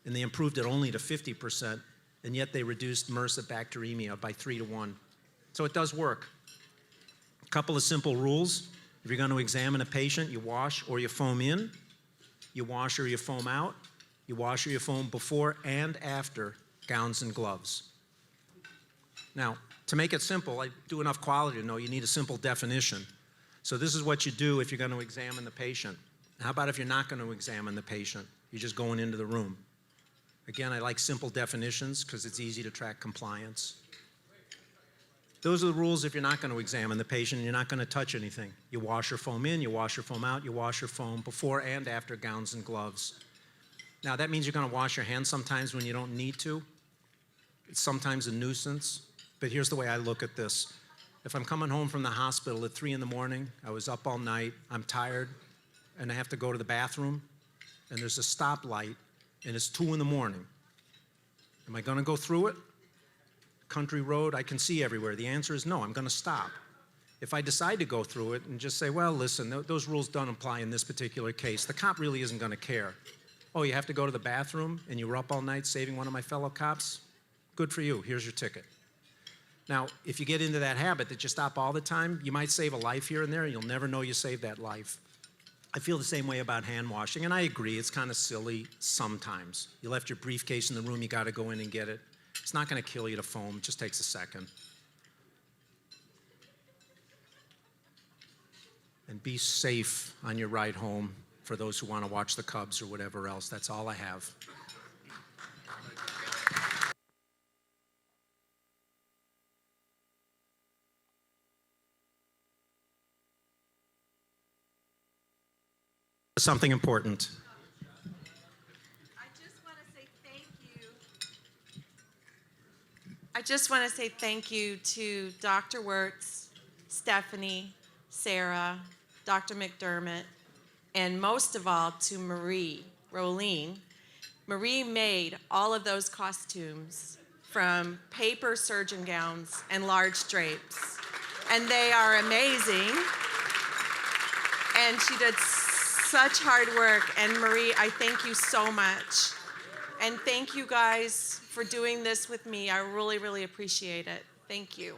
and they improved it only to 50%, and yet they reduced MRSA bacteremia by 3 to 1. So it does work. A couple of simple rules. If you're going to examine a patient, you wash or you foam in, you wash or you foam out, you wash or you foam before and after gowns and gloves. Now, to make it simple, I do enough quality to know you need a simple definition. So this is what you do if you're going to examine the patient. How about if you're not going to examine the patient? You're just going into the room. Again, I like simple definitions because it's easy to track compliance. Those are the rules if you're not going to examine the patient and you're not going to touch anything. You wash or foam in, you wash or foam out, you wash or foam before and after gowns and gloves. Now, that means you're going to wash your hands sometimes when you don't need to. It's sometimes a nuisance, but here's the way I look at this. If I'm coming home from the hospital at 3 in the morning, I was up all night, I'm tired, and I have to go to the bathroom, and there's a stoplight, and it's 2 in the morning. Am I going to go through it? Country road, I can see everywhere. The answer is no, I'm going to stop. If I decide to go through it and just say, well, listen, those rules don't apply in this particular case, the cop really isn't going to care. Oh, you have to go to the bathroom and you were up all night saving one of my fellow cops? Good for you, here's your ticket. Now, if you get into that habit that you stop all the time, you might save a life here and there, and you'll never know you saved that life. I feel the same way about hand washing, and I agree, it's kind of silly sometimes. You left your briefcase in the room, you got to go in and get it. It's not going to kill you to foam, it just takes a second. And be safe on your ride home for those who want to watch the Cubs or whatever else. That's all I have. Something important. I just want to say thank you to Dr. Wirtz, Stephanie, Sarah, Dr. McDermott, and most of all to Marie Rolene. Marie made all of those costumes from paper surgeon gowns and large drapes, and they are amazing. And she did such hard work, and Marie, I thank you so much. And thank you guys for doing this with me. I really, really appreciate it. Thank you.